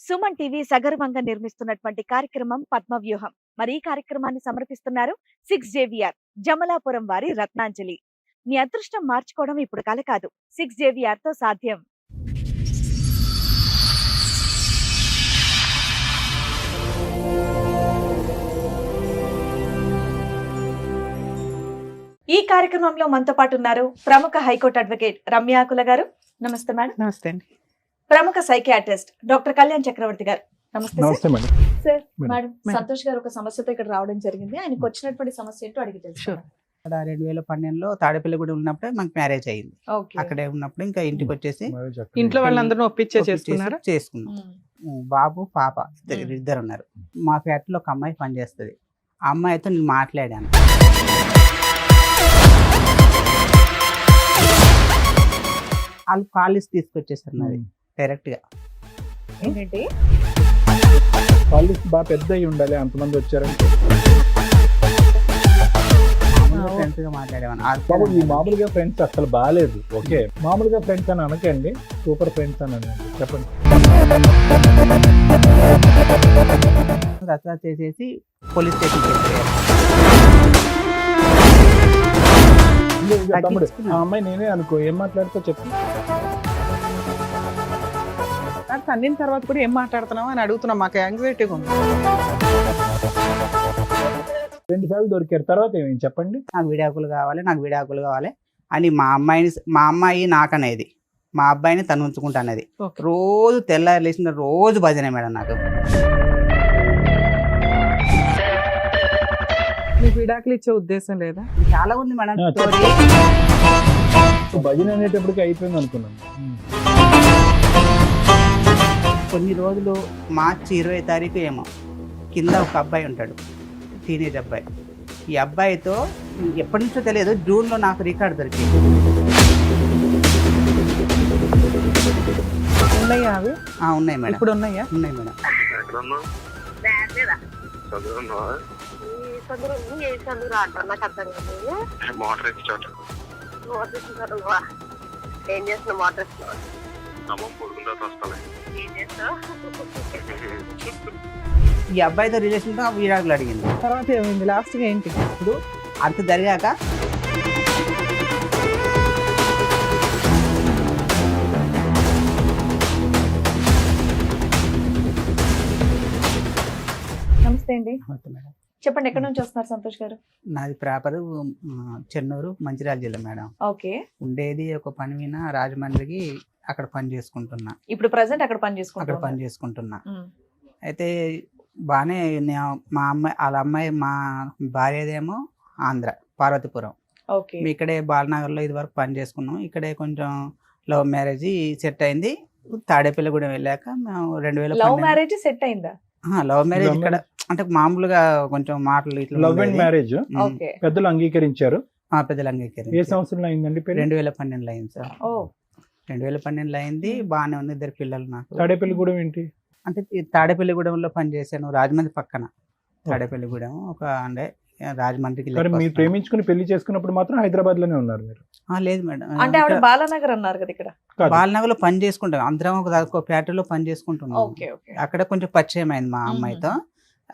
Suman TV సగర్వంగా నిర్మిస్తున్నటువంటి కార్యక్రమం పద్మవ్యూహం. మరి ఈ కార్యక్రమాన్ని సమర్పిస్తున్నారు 6 JVR జమలాపురం వారి రత్నాంజలి. మీ అదృష్టం మార్చుకోవడం ఇప్పుడు కల కాదు, 6 JVR తో సాధ్యం. ఈ కార్యక్రమంలో మనతో పాటు ఉన్నారు ప్రముఖ హైకోర్టు అడ్వకేట్ రమ్యాకుల గారు. నమస్తే మేడం. నమస్తే అండి. ప్రముఖ సైకియాట్రిస్ట్ డాక్టర్ కళ్యాణ్ చక్రవర్తి గారు. నమస్తే మేడం. సార్. మేడం, సంతోష్ గారు ఒక సమస్యతో ఇక్కడ రావడం జరిగింది. ఆయనకు వచ్చినటువంటి సమస్య ఏంటో అడిగి తెలుసు. 2012లో తాడేపల్లిగూడెం ఉన్నప్పుడే మాకు మ్యారేజ్ అయ్యింది. అక్కడే ఉన్నప్పుడు ఇంకా ఇంటికి వచ్చేసి ఇంట్లో వాళ్ళందరూ ఒప్పించే చేసుకున్నాం. బాబు పాప ఇద్దరు ఉన్నారు. మా ఫ్యాక్టరీలో ఒక అమ్మాయి పనిచేస్తుంది. ఆ అమ్మాయితో నేను మాట్లాడాను. వాళ్ళు కాలేజ్ తీసుకొచ్చేసారు నాది డైరెక్ట్ గా. ఏంటంటే కాలేజ్ బాగా పెద్ద అయి ఉండాలి, అంతమంది వచ్చారంటే. ఫ్రెండ్స్ గా మాట్లాడేవాను. ఈ మామూలుగా ఫ్రెండ్స్ అసలు బాగాలేదు. ఓకే, మామూలుగా ఫ్రెండ్స్ అని అనకండి, సూపర్ ఫ్రెండ్స్ అని అనండి. చెప్పండి. రచ్చ చేసేసి పోలీస్ స్టేషన్ తమ్ముడు, ఆ అమ్మాయి నేనే అనుకో, ఏం మాట్లాడుతూ చెప్పు. అన్నిన తర్వాత కూడా ఏం మాట్లాడుతున్నావు అని అడుగుతున్నాం. మాకు యాంగ్జైటీగా ఉంది. 2 సార్లు దొరికారు, తర్వాత ఏమైంది చెప్పండి. నాకు విడాకులు కావాలి అని మా అమ్మాయి నాకనేది, మా అబ్బాయిని తను ఉంచుకుంటా అనేది. రోజు తెల్లారి లేచిన రోజు భజనే మేడం. నాకు మీకు విడాకులు ఇచ్చే ఉద్దేశం లేదా? చాలా ఉంది మేడం. భజన అనేటప్పటికి అయిపోయింది అనుకున్నాను. కొన్ని రోజులు మార్చి 20వ తారీఖు ఏమో కింద ఒక అబ్బాయి ఉంటాడు, టీనేజ్ అబ్బాయి. ఈ అబ్బాయితో ఎప్పటి నుంచో తెలియదు, జూన్లో నాకు రికార్డు దొరికింది. ఉన్నాయా అవి? ఉన్నాయి మేడం. ఇప్పుడు ఉన్నాయా? ఉన్నాయి మేడం. ఏం చేస్తున్నా మోటార్ ఈ అబ్బాయితో రిలేషన్ తో విడాకులు అడిగింది. తర్వాత ఏమైంది? లాస్ట్ గా ఏంటి? ఇప్పుడు అంత జరిగాక నమస్తే అండి. చెప్పండి, ఎక్కడి నుంచి వస్తున్నారు సంతోష్ గారు? నాది ప్రాపర్ చెన్నూరు, మంచిర్యాల జిల్లా మేడం. ఓకే. ఉండేది ఒక పని మీద రాజమండ్రికి, అక్కడ పని చేసుకుంటున్నా. ఇప్పుడు ప్రెసెంట్ అక్కడ పని చేసుకుంటున్నా. అయితే బాగానే మా అమ్మాయి, వాళ్ళ అమ్మాయి, మా భార్యదేమో ఆంధ్ర, పార్వతీపురం. ఇక్కడే బాలనగర్లో ఇది వరకు పని చేసుకున్నాం. ఇక్కడే కొంచెం లవ్ మ్యారేజ్ సెట్ అయింది. తాడేపల్లిగూడెం వెళ్ళాక మేము 2000 లవ్ మ్యారేజ్ సెట్ అయిందా? లవ్ మ్యారేజ్ ఇక్కడ అంటే మామూలుగా కొంచెం మాటలు ఇట్లా. లవ్ అండ్ మ్యారేజ్ పెద్దలు అంగీకరించారు. పెద్దలు అంగీకరించారు. ఏ సంవత్సరంలో అయిందండి? 2012లో అయింది సార్. 2012లో అయింది. బాగానే ఉంది. 2 పిల్లలు నాకు. తాడేపల్లిగూడెం ఏంటి అంటే తాడేపల్లిగూడెంలో పనిచేశాను, రాజమండ్రి పక్కన. తాడేపల్లిగూడెం ఒక అంటే రాజమండ్రికి. మీరు ప్రేమించుకుని పెళ్లి చేసుకున్నప్పుడు మాత్రం హైదరాబాద్ లోనే ఉన్నారు మీరు? లేదు మేడం. అంటే ఆవిడ బాలానగర్ అన్నారు కదా. ఇక్కడ బాలనగర్ లో పని చేసుకుంటాం అందరం. ఒక ఫ్యాక్టరీలో పని చేసుకుంటున్నాం. అక్కడ కొంచెం పరిచయం అయింది మా అమ్మాయితో.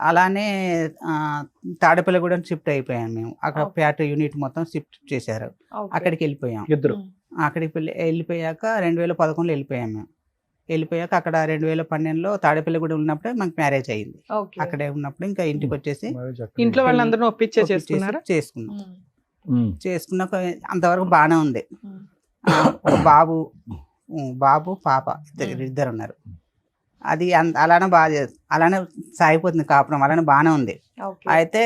అలానే తాడేపల్లిగూడెం షిఫ్ట్ అయిపోయాం మేము. అక్కడ ఫ్యాక్టరీ యూనిట్ మొత్తం షిఫ్ట్ చేశారు. అక్కడికి వెళ్ళిపోయాం ఇద్దరు. అక్కడికి వెళ్ళిపోయాక 2011లో వెళ్ళిపోయాం మేము. వెళ్ళిపోయాక అక్కడ 2012లో తాడేపల్లిగూడెం ఉన్నప్పుడే మాకు మ్యారేజ్ అయ్యింది. అక్కడే ఉన్నప్పుడు ఇంకా ఇంటికి వచ్చేసి ఇంట్లో వాళ్ళందరూ ఒప్పించే చేసుకున్నాక అంతవరకు బాగానే ఉంది. బాబు పాప ఇద్దరు ఉన్నారు. అది అలానే అలానే సాగిపోతుంది కాపురం, అలానే బాగానే ఉంది. అయితే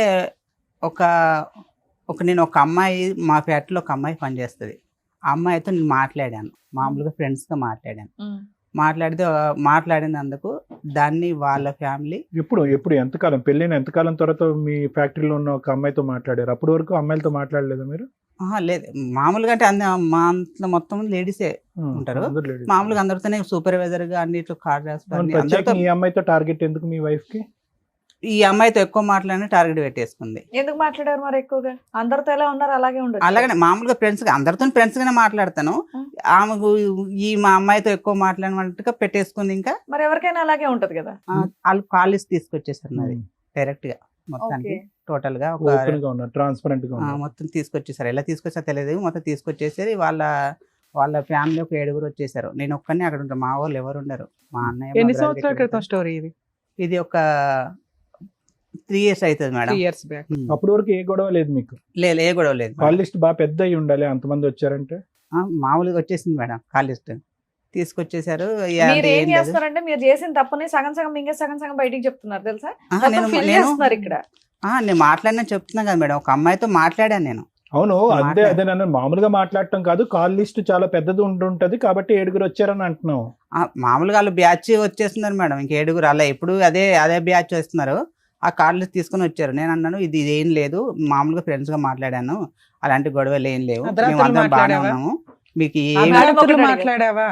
నేను ఒక అమ్మాయి, మా ఫ్యాక్టరీలో ఒక అమ్మాయి పనిచేస్తుంది. ఆ అమ్మాయితో నేను మాట్లాడాను, మామూలుగా ఫ్రెండ్స్తో మాట్లాడినందుకు దాన్ని వాళ్ళ ఫ్యామిలీ. ఎప్పుడు ఎంతకాలం పెళ్ళైన ఎంతకాలం తర్వాత మీ ఫ్యాక్టరీలో ఉన్న ఒక అమ్మాయితో మాట్లాడారు? అప్పటి వరకు అమ్మాయిలతో మాట్లాడలేదు మీరు? లేదు, మామూలుగా అంటే మా మొత్తం లేడీసే ఉంటారు. మామూలుగా అందరితోనే సూపర్వైజర్ గా అన్నిట్లో కార్ చేస్తారు. ఈ అమ్మాయితో టార్గెట్ ఎందుకు మీ వైఫ్ కి? ఈ అమ్మాయితో ఎక్కువ మాట్లాడిన టార్గెట్ పెట్టేసుకుంది. ఎందుకు మాట్లాడారు మరి ఎక్కువగా? అందరితో ఎలా ఉన్నారు అలాగే ఉండదు. అలాగనే మామూలుగా ఫ్రెండ్స్ అందరితో ఫ్రెండ్స్ గానే మాట్లాడతాను. ఆమెకు మా అమ్మాయితో ఎక్కువ మాట్లాడినట్టుగా పెట్టేసుకుంది. ఇంకా మరి ఎవరికైనా అలాగే ఉంటది కదా. వాళ్ళు కాలేజ్ తీసుకొచ్చేసారు నాది డైరెక్ట్ గా మొత్తానికి టోటల్ గా ట్రాన్స్పరెంట్ గా మొత్తం తీసుకొచ్చేసారు. ఎలా తీసుకొచ్చా తెలియదు, మొత్తం తీసుకొచ్చేసారు. వాళ్ళ ఫ్యామిలీ ఒక 7 వచ్చేసారు. నేను ఒక్కనే అక్కడ ఉంటాను, మా వాళ్ళు ఎవరు ఉండరు. మా అన్నయ్య ఎన్ని సంవత్సరాల క్రితం స్టోరీ ఇది? ఇది ఒక 3 years అవుతుంది మేడం. 3 years back. అప్పటి వరకు ఏ గొడవ లేదు మీకు? లేదు, ఏ గొడవ లేదు. కాల్ లిస్ట్ బాగా పెద్ద అయి ఉండాలి, అంతమంది వచ్చారంటే. మామూలుగా వచ్చేసింది మేడం కాల్ లిస్ట్ తీసుకొచ్చేసారు. మీరు ఏం చేస్తారంటే మీరు చేసిన తప్పని సగం సగం మింగే సగం సగం బయటికి చెప్తున్నారు తెలుసా. ఇక్కడ నేను మాట్లాడినా చెప్తున్నా కదా మేడం, ఒక అమ్మాయితో మాట్లాడాను నేను. అవును, అదే నన్ను మామూలుగా మాట్లాడటం కాదు, కాల్ లిస్ట్ చాలా పెద్దది ఉంటుంటది కాబట్టి 7 వచ్చారని అంటున్నావు. మామూలుగా వాళ్ళు బ్యాచ్ వచ్చేస్తున్నారు మేడం, ఇంక 7 అలా ఎప్పుడు అదే బ్యాచ్ వస్తున్నారు. ఆ కాల్ లిస్ట్ తీసుకుని వచ్చారు. నేను అన్నాను ఇది ఏం లేదు, మామూలుగా ఫ్రెండ్స్ గా మాట్లాడాను, అలాంటి గొడవలు ఏం లేవు, మేము అందరం బాగానే ఉన్నాము. మీకు మాట్లాడావా?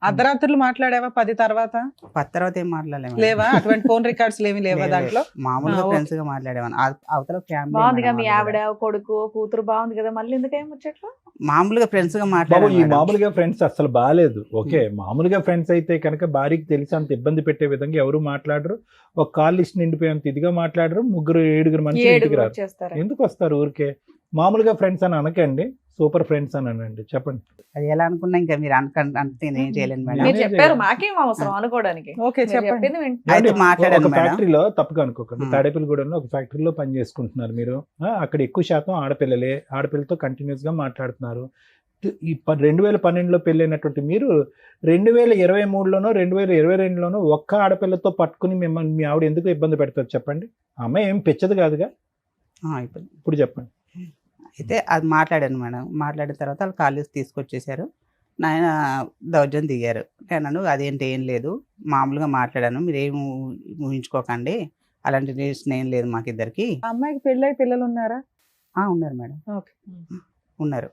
అర్ధరాత్రులు మాట్లాడావా? 10 తర్వాత ఏం మాట్లాడలేము. లేవా? అటువంటి ఫోన్ రికార్డ్స్ ఏమి లేవా దాంట్లో? మామూలుగా ఫ్రెండ్స్ గా మాట్లాడేవాను. అవతల బాగుందిగా మీ ఆవిడ కొడుకు కూతురు బాగుంది కదా, మళ్ళీ ఎందుకేం వచ్చేట్లు? మామూలుగా ఫ్రెండ్స్ గా ఈ మాట్లాడారు. మామూలుగా ఫ్రెండ్స్ అసలు బాగాలేదు. ఓకే, మామూలుగా ఫ్రెండ్స్ అయితే కనుక భార్యకి తెలిసి అంత ఇబ్బంది పెట్టే విధంగా ఎవరు మాట్లాడరు. ఒక కాల్ లిస్ట్ నిండిపోయేంత ఇదిగా మాట్లాడరు. 7 మంది ఇంటికి రారు. ఎందుకు వస్తారు ఊరికే? మామూలుగా ఫ్రెండ్స్ అని అనకండి, సూపర్ ఫ్రెండ్స్ అని అనండి. చెప్పండి. అది ఎలా అనుకున్నా ఇంకా మీరు అంటే ఏం చేయలేను మేడం. మీరు చెప్పారు, మాకేం అవసరం అనుకోవడానికి. ఓకే చెప్పండి. ఒక ఫ్యాక్టరీలో తప్పగా అనుకోకండి, తాడేపల్లిగూడెంలో ఒక ఫ్యాక్టరీలో పని చేసుకుంటున్నారు మీరు. అక్కడ ఎక్కువ శాతం ఆడపిల్లలే, ఆడపిల్లతో కంటిన్యూస్ గా మాట్లాడుతున్నారు. ఈ 2012లో పెళ్ళైనటువంటి మీరు 2023లోనో 2022లోనో ఒక్క ఆడపిల్లతో పట్టుకుని మిమ్మల్ని మీ ఆవిడ ఎందుకు ఇబ్బంది పెడతారు చెప్పండి? అమ్మాయి ఏం పెచ్చదు కాదుగా. ఇప్పుడు చెప్పండి. అయితే అది మాట్లాడాను మేడం. మాట్లాడిన తర్వాత వాళ్ళు కాలేజ్ తీసుకొచ్చేసారు. నాయన దౌర్జన్యం దిగారు. నేను అదేంటి ఏం లేదు, మామూలుగా మాట్లాడాను, మీరు ఏం ఊహించుకోకండి, అలాంటి రిలేషన్ ఏం లేదు మాకిద్దరికి. అమ్మాయికి పెళ్ళై పిల్లలు ఉన్నారా? ఉన్నారు మేడం, ఉన్నారు.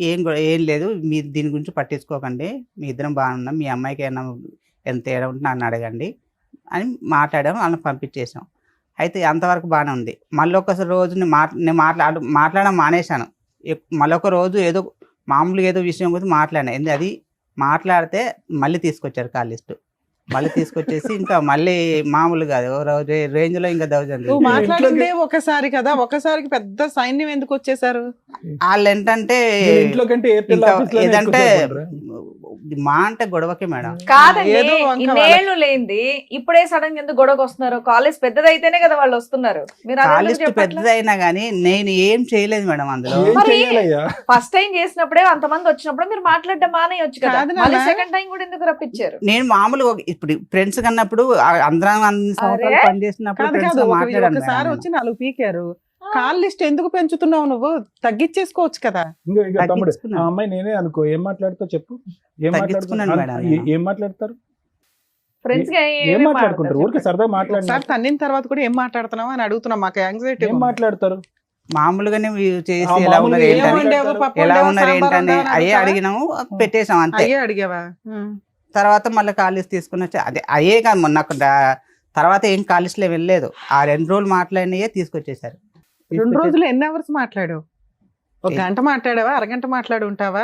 ఏం లేదు, మీరు దీని గురించి పట్టించుకోకండి, మీ ఇద్దరం బాగున్నాం, మీ అమ్మాయికి ఏమన్నా ఎంత తేడా ఉంటే నన్ను అడగండి అని మాట్లాడాము. వాళ్ళని పంపించేసాం. అయితే అంతవరకు బాగానే ఉంది. మళ్ళీ ఒకసారి రోజు నేను మాట్లాడడం మానేశాను. మళ్ళీ ఒక రోజు ఏదో మామూలుగా ఏదో విషయం గురించి మాట్లాడాను. అది మాట్లాడితే మళ్ళీ తీసుకొచ్చారు కాల్ లిస్ట్. మళ్ళీ తీసుకొచ్చేసి ఇంకా మళ్ళీ మామూలుగా రేంజ్ లో ఇంకా దౌర్జన్యం. మాట్లాడిందే ఒకసారి కదా, ఒకసారికి పెద్ద సైన్యం ఎందుకు వచ్చేసారు? వాళ్ళు ఏంటంటే ఏదంటే మా అంటే గొడవకి మేడం. కాదండి, ఇన్నేళ్ళు లేనిది ఇప్పుడే సడన్ గా ఎందుకు గొడవకు వస్తున్నారు? కాలేజ్ పెద్దదైతేనే కదా వాళ్ళు వస్తున్నారు. కాలేజ్ పెద్దదైనా గానీ నేను ఏం చేయలేదు మేడం అందులో. ఫస్ట్ టైం చేసినప్పుడే అంతమంది వచ్చినప్పుడు మీరు మాట్లాడడం మానేయొచ్చు కదా, సెకండ్ టైం కూడా ఎందుకు రప్పించారు? నేను మామూలుగా ఇప్పుడు ఫ్రెండ్స్ కన్నప్పుడు అందరం పని చేసినప్పుడు ఒకసారి వచ్చి 4 పీకారు. కాల్ లిస్ట్ ఎందుకు పెంచుతున్నావు? నువ్వు తగ్గించేసుకోవచ్చు కదా. తమ్ముడు, ఆ అమ్మాయి నేనే అనుకో, ఏం మాట్లాడుతావు చెప్పు? ఏం మాట్లాడతారు? ఫ్రెండ్స్ ఏం మాట్లాడుకుంటారు? ఊరికి సరదా మాట్లాడతారు. తన్నిన తర్వాత కూడా ఏం మాట్లాడుతున్నావు అని అడుగుతున్నా. మాకు యాంగ్జైటీ. ఏం మాట్లాడతారు? మామూలుగానే చేసి ఎలా ఉన్నారు ఏంటని అయ్యే అడిగినాము, పెట్టేసాం అంతే. అడిగావా? తర్వాత మళ్ళీ కాలేజ్ తీసుకుని వచ్చి అయ్యే కాదు, మొన్న తర్వాత ఏం కాలేజ్లో వెళ్ళలేదు. ఆ 2 రోజులు మాట్లాడినయే తీసుకొచ్చేసారు. 2 రోజులు ఎన్ని అవర్స్ మాట్లాడావు? 1 గంట మాట్లాడావా? అరగంట మాట్లాడి ఉంటావా?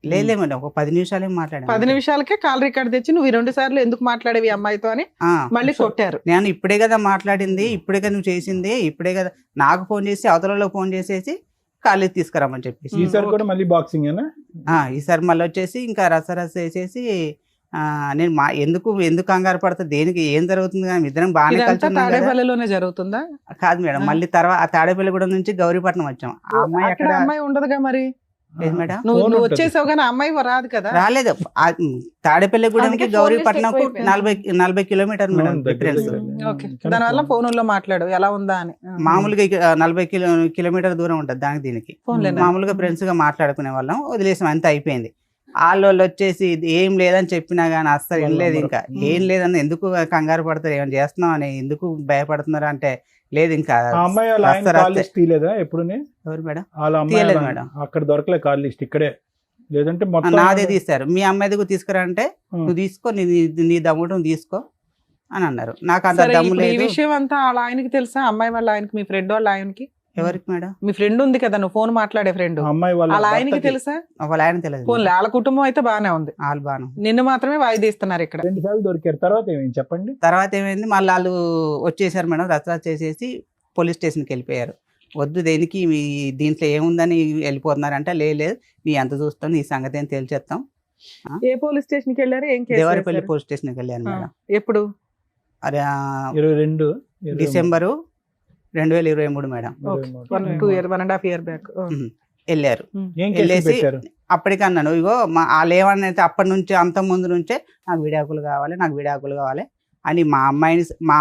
లేదు మేడం, ఒక 10 నిమిషాలే మాట్లాడాను. 10 నిమిషాలకే కాల్ రికార్డ్ తెచ్చి నువ్వు 2 సార్లు ఎందుకు మాట్లాడేవి అమ్మాయితో అని మళ్ళీ కొట్టారు. నేను ఇప్పుడే కదా మాట్లాడింది, ఇప్పుడే కదా నువ్వు చేసింది, ఇప్పుడే కదా నాకు ఫోన్ చేసి అవతలలో ఫోన్ చేసేసి కాలేజ్ తీసుకురామని చెప్పేసి. ఈసారి కూడా మళ్ళీ బాక్సింగ్ ఈసారి మళ్ళీ వచ్చేసి ఇంకా రసరస వేసేసి నేను ఎందుకు కంగారు పడతా, దేనికి ఏం జరుగుతుంది కానీ ఇద్దరం బాగానే తాడేపల్లిలోనే జరుగుతుందా? కాదు మేడం, మళ్ళీ తర్వాత తాడేపల్లిగూడెం నుంచి గౌరీపట్నం వచ్చాం. ఆ అమ్మాయి అక్కడ అమ్మాయి ఉండదుగా మరి. మేడం నువ్వు వచ్చేసావు కానీ అమ్మాయి రాదు కదా. రాలేదు. తాడేపల్లిగూడెంకి గౌరీపట్నం 40 కిలోమీటర్ మేడం డిఫరెన్స్. దానివల్ల ఫోన్లో మాట్లాడు ఎలా ఉందా అని. మామూలుగా 40 కిలోమీటర్ దూరం ఉంటుంది దానికి దీనికి. మామూలుగా ఫ్రెండ్స్ గా మాట్లాడుకునే వాళ్ళం, వదిలేసాం, అంత అయిపోయింది. వాళ్ళు వచ్చేసి ఏం లేదని చెప్పినా గానీ అస్సలు వెళ్ళలేదు. ఇంకా ఏం లేదని ఎందుకు కంగారు పడతారు, ఏమైనా చేస్తున్నాం అని ఎందుకు భయపడుతున్నారు అంటే లేదు. ఇంకా ఎప్పుడు ఎవరు మేడం? తీయలేదు మేడం, అక్కడ దొరకలే కాల్ లిస్ట్, ఇక్కడే లేదంటే నాదే తీస్తారు. మీ అమ్మాయిది తీసుకురా అంటే నువ్వు తీసుకో, నీ దమ్ముడు తీసుకో, అని అన్నారు. నాకు అంత సరే, దమ్ము ఇప్పుడు ఈ లేదు. విషయం అంతా వాళ్ళ ఆయనకి తెలుసా? అమ్మాయి వాళ్ళ ఆయనకి, మీ ఫ్రెండ్ వాళ్ళ ఆయనకి? ఎవరికి మేడం? మీ ఫ్రెండ్ ఉంది కదా, నువ్వు ఫోన్ మాట్లాడే ఫ్రెండ్, ఆ అమ్మాయి వాళ్ళ వాళ్ళ ఆయనకి భర్తకి తెలుసా? వాళ్ళ ఆయన తెలియదు ఫోన్ మేడం. వాళ్ళ కుటుంబం అయితే బానే ఉంది, వాళ్ళు బాను. నిన్ను మాత్రమే వాయిదీస్తున్నారు ఇక్కడ. 2 సార్లు దొరికారు. తర్వాత ఏమైంది చెప్పండి. తర్వాత ఏమైంది, మళ్ళీ వాళ్ళు వచ్చేసారు మేడం, రచ్చ చేసేసి పోలీస్ స్టేషన్కి వెళ్ళిపోయారు. వద్దు దేనికి మీ దీంట్లో ఏముందని వెళ్ళిపోతున్నారంటే, లేదు నీ ఎంత చూస్తాం, నీ సంగతి ఏం తేల్చేస్తాం. ఏ పోలీస్ స్టేషన్ కి వెళ్ళారు? ఏం కేసు దేవరపల్లి వేశారు? పోలీస్ స్టేషన్కి వెళ్ళాను ఆ, మేడం. ఎప్పుడు? అరే 22 డిసెంబరు 2023 మేడం. 1.5 year back. వెళ్ళారు. ఏం కేసు వెళ్ళేసి పెట్టారు? అప్పటికన్నాను, ఇగో వాళ్ళు ఏమన్నైతే అప్పటి నుంచి అంత ముందు నుంచే నాకు విడాకులు కావాలి, నాకు విడాకులు కావాలి అని మా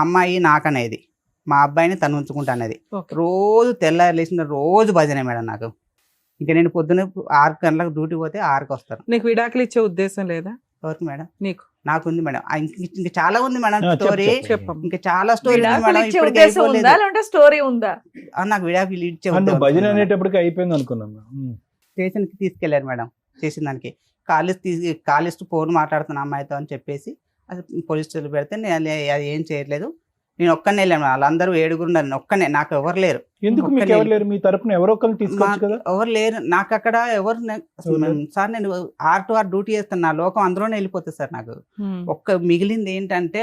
అమ్మాయి నాకనేది, మా అబ్బాయిని తను ఉంచుకుంటా అనేది. Okay. రోజు తెల్లారి లేచిన రోజు భజనే మేడం నాకు. ఇంకా నేను పొద్దున్న 6 గంటలకు డ్యూటీ పోతే 6కి వస్తాను. నీకు విడాకులు ఇచ్చే ఉద్దేశం లేదా? ఎవరికి మేడం? నీకు. నాకుంది మేడం. ఇంకా చాలా ఉంది మేడం చెప్పు, స్టోరీ. చెప్పమ్మా. ఇంకా చాలా స్టోరీ ఉంది విడాకులు మేడం. ఇచ్చే ఇప్పటికీ ఉద్దేశం ఉందా అయిపోలేదు. లేదంటే స్టోరీ ఉందా? నాకు విడాకులు ఇచ్చే నువ్వు ఉద్దేశం భజన ఉంది మేడం. అనేటప్పటికి అయిపోయింది అనుకున్నాం. స్టేషన్కి తీసుకెళ్లారు మేడం. చేసిన దానికి కాలేజ్ ఫోన్ మాట్లాడుతున్న అమ్మాయితో అని చెప్పేసి అది పోలీసులు పెడితే నేను అది ఏం చేయట్లేదు, నేను ఒక్కనే వెళ్ళాను. వాళ్ళందరూ 7 ఉన్నారు, ఒక్కనే, నాకు ఎవరు లేరు. ఎందుకు మీకు ఎవరు లేరు? మీ తరపున ఎవరో ఒకరిని తీసుకోవచ్చు కదా. ఎవరు లేరు నాకు అక్కడ. సార్ నేను 6 to 6 డ్యూటీ చేస్తాను, నా లోకం అందులోనే వెళ్ళిపోతుంది సార్. నాకు ఒక్క మిగిలింది ఏంటంటే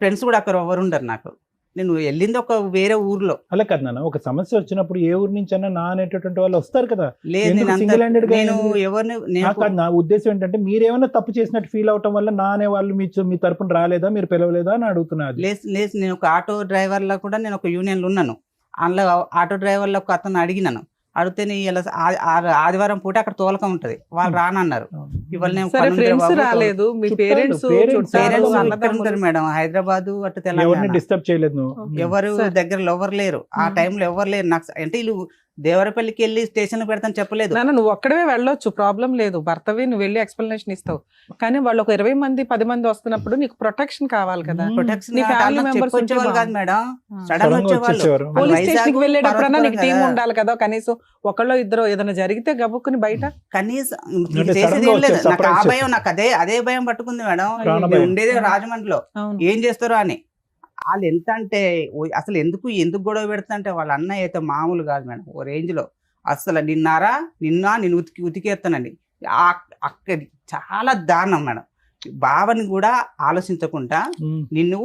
ఫ్రెండ్స్ కూడా అక్కడ ఎవరు ఉండరు నాకు. నేను వెళ్ళింది ఒక వేరే ఊర్లో. అలా కదా నాన్న, ఒక సమస్య వచ్చినప్పుడు ఏ ఊరు నుంచి అన్నా నా అనేటటువంటి వాళ్ళు వస్తారు కదా. లేదు ఎందుకు నేను single handed గా నేను ఎందుకు? ఎవరిని నాకు అది నా ఉద్దేశం ఏంటంటే, మీరేమైనా తప్పు చేసినట్టు ఫీల్ అవటం వల్ల నా అనే వాళ్ళు మీ తరపున రాలేదా, మీరు పిలవలేదా అని అడుగుతున్నారు. లేదు నేను ఒక ఆటో డ్రైవర్లో కూడా నేను ఒక యూనియన్లో ఉన్నాను. అందులో ఆటో డ్రైవర్లో ఒక అతను అడిగినాను. అడిగితే ఇలా ఆదివారం పూట అక్కడ తోలకం ఉంటది, వాళ్ళు రానన్నారు. ఇవాళ నేను సరే, ఫ్రెండ్స్ రాలేదు, మీ పేరెంట్స్ ఉంటారు మేడం హైదరాబాద్ అటు ఎవరిని తెలంగాణ. డిస్టర్బ్ చేయలేదు నువ్వు. ఎవరు సరే. దగ్గరలో ఎవరు లేరు ఆ టైంలో, ఎవరు లేరు నాకు. అంటే వీళ్ళు దేవరపల్లికి వెళ్ళి స్టేషన్ పెడతాను చెప్పలేదు. నాన్న, నువ్వు ఒక్కడవే వెళ్ళొచ్చు, ప్రాబ్లం లేదు, భర్తవి నువ్వు వెళ్ళి ఎక్స్ప్లెనేషన్ ఇస్తావు. కానీ వాళ్ళు ఒక 20 మంది 10 మంది వస్తున్నప్పుడు నీకు ప్రొటెక్షన్ కావాలి కదా. ప్రొటెక్షన్ నీ family members ఉంటే చెప్పొచ్చేవాళ్ళు కాదు మేడం, ఆ. సడన్ Sudden గా వచ్చేవాళ్ళు. వచ్చేసేవారు. పోలీస్ స్టేషన్ కి వెళ్ళేటప్పుడన్నా నీకు టీం కదా. ఉండాలి కదా, కనీసం ఒకళ్ళో ఇద్దరు ఏదైనా జరిగితే గబుక్కుని బయట. కనీసం అంటే చేసేది sudden గా ఏం లేదు. వచ్చే నాకు ఆ surprise భయం, నాకు అదే భయం పట్టుకుంది మేడం. ప్రాణ నేను భయం. ఉండేది రాజమండ్రిలో, అవును. ఏం చేస్తారో అని. వాళ్ళు ఎంత అంటే అసలు ఎందుకు గొడవ పెడతా అంటే, వాళ్ళ అన్నయ్య అయితే మామూలు కాదు మేడం, ఓ రేంజ్ లో. అసలు నేను ఉతికేస్తానండి. అక్కడ చాలా దారుణం మేడం. బావని కూడా ఆలోచించకుండా నిన్ను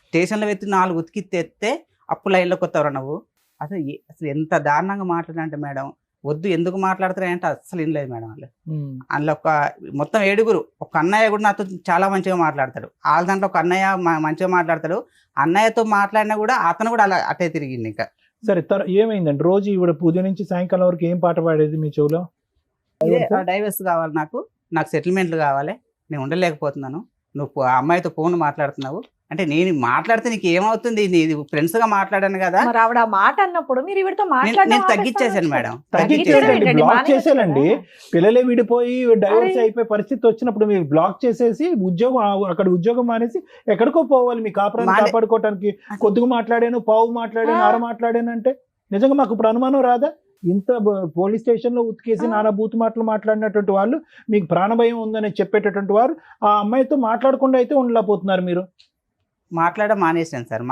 స్టేషన్లో పెట్టి 4 ఉతికితే అప్పు లైన్లోకి వస్తావు నువ్వు. అసలు ఎంత దారుణంగా మాట్లాడంటే మేడం, వద్దు ఎందుకు మాట్లాడతారంటే అసలు ఏం లేదు మేడం. వాళ్ళు అందులో మొత్తం 7, ఒక అన్నయ్య కూడా నాతో చాలా మంచిగా మాట్లాడతాడు. వాళ్ళ దాంట్లో ఒక అన్నయ్య మంచిగా మాట్లాడతాడు. అన్నయ్యతో మాట్లాడినా కూడా అతను కూడా అలా అటే తిరిగింది. ఇంకా సరే, ఏమైందండి? రోజు ఇవిడ పూజ నుంచి సాయంకాలం వరకు ఏం పాట పాడేది మీ చెవులో? డైవర్స్ కావాలి, నాకు సెటిల్మెంట్లు కావాలి, నేను ఉండలేకపోతున్నాను, నువ్వు ఆ అమ్మాయితో ఫోన్ మాట్లాడుతున్నావు అంటే, నేను మాట్లాడితే నీకు ఏమవుతుంది, ఇది ఫ్రెండ్స్ గా మాట్లాడాను కదా. మరి ఆవిడ ఆ మాట అన్నప్పుడు మీరు ఈవిడతో నేను తగ్గించేసాను మేడం. తగ్గించేసానండి, బ్లాక్ చేశానండి. పిల్లలే విడిపోయి డైవర్స్ అయిపోయే పరిస్థితి వచ్చినప్పుడు మీరు బ్లాక్ చేసేసి అక్కడ ఉద్యోగం మానేసి ఎక్కడికో పోవాలి మీ కాపురాన్ని కాపాడుకోవటానికి. కొద్దిగా మాట్లాడాను, పావు మాట్లాడాను, అర మాట్లాడాను అంటే నిజంగా మాకు ఇప్పుడు అనుమానం రాదా? ఇంత పోలీస్ స్టేషన్ లో ఉతికేసి నానా బూతు మాటలు మాట్లాడినటువంటి వాళ్ళు, మీకు ప్రాణభయం ఉందని చెప్పేటటువంటి వారు ఆ అమ్మాయితో మాట్లాడకుండా అయితే ఉండలేకపోతున్నారు. మీరు మానేసాను సార్,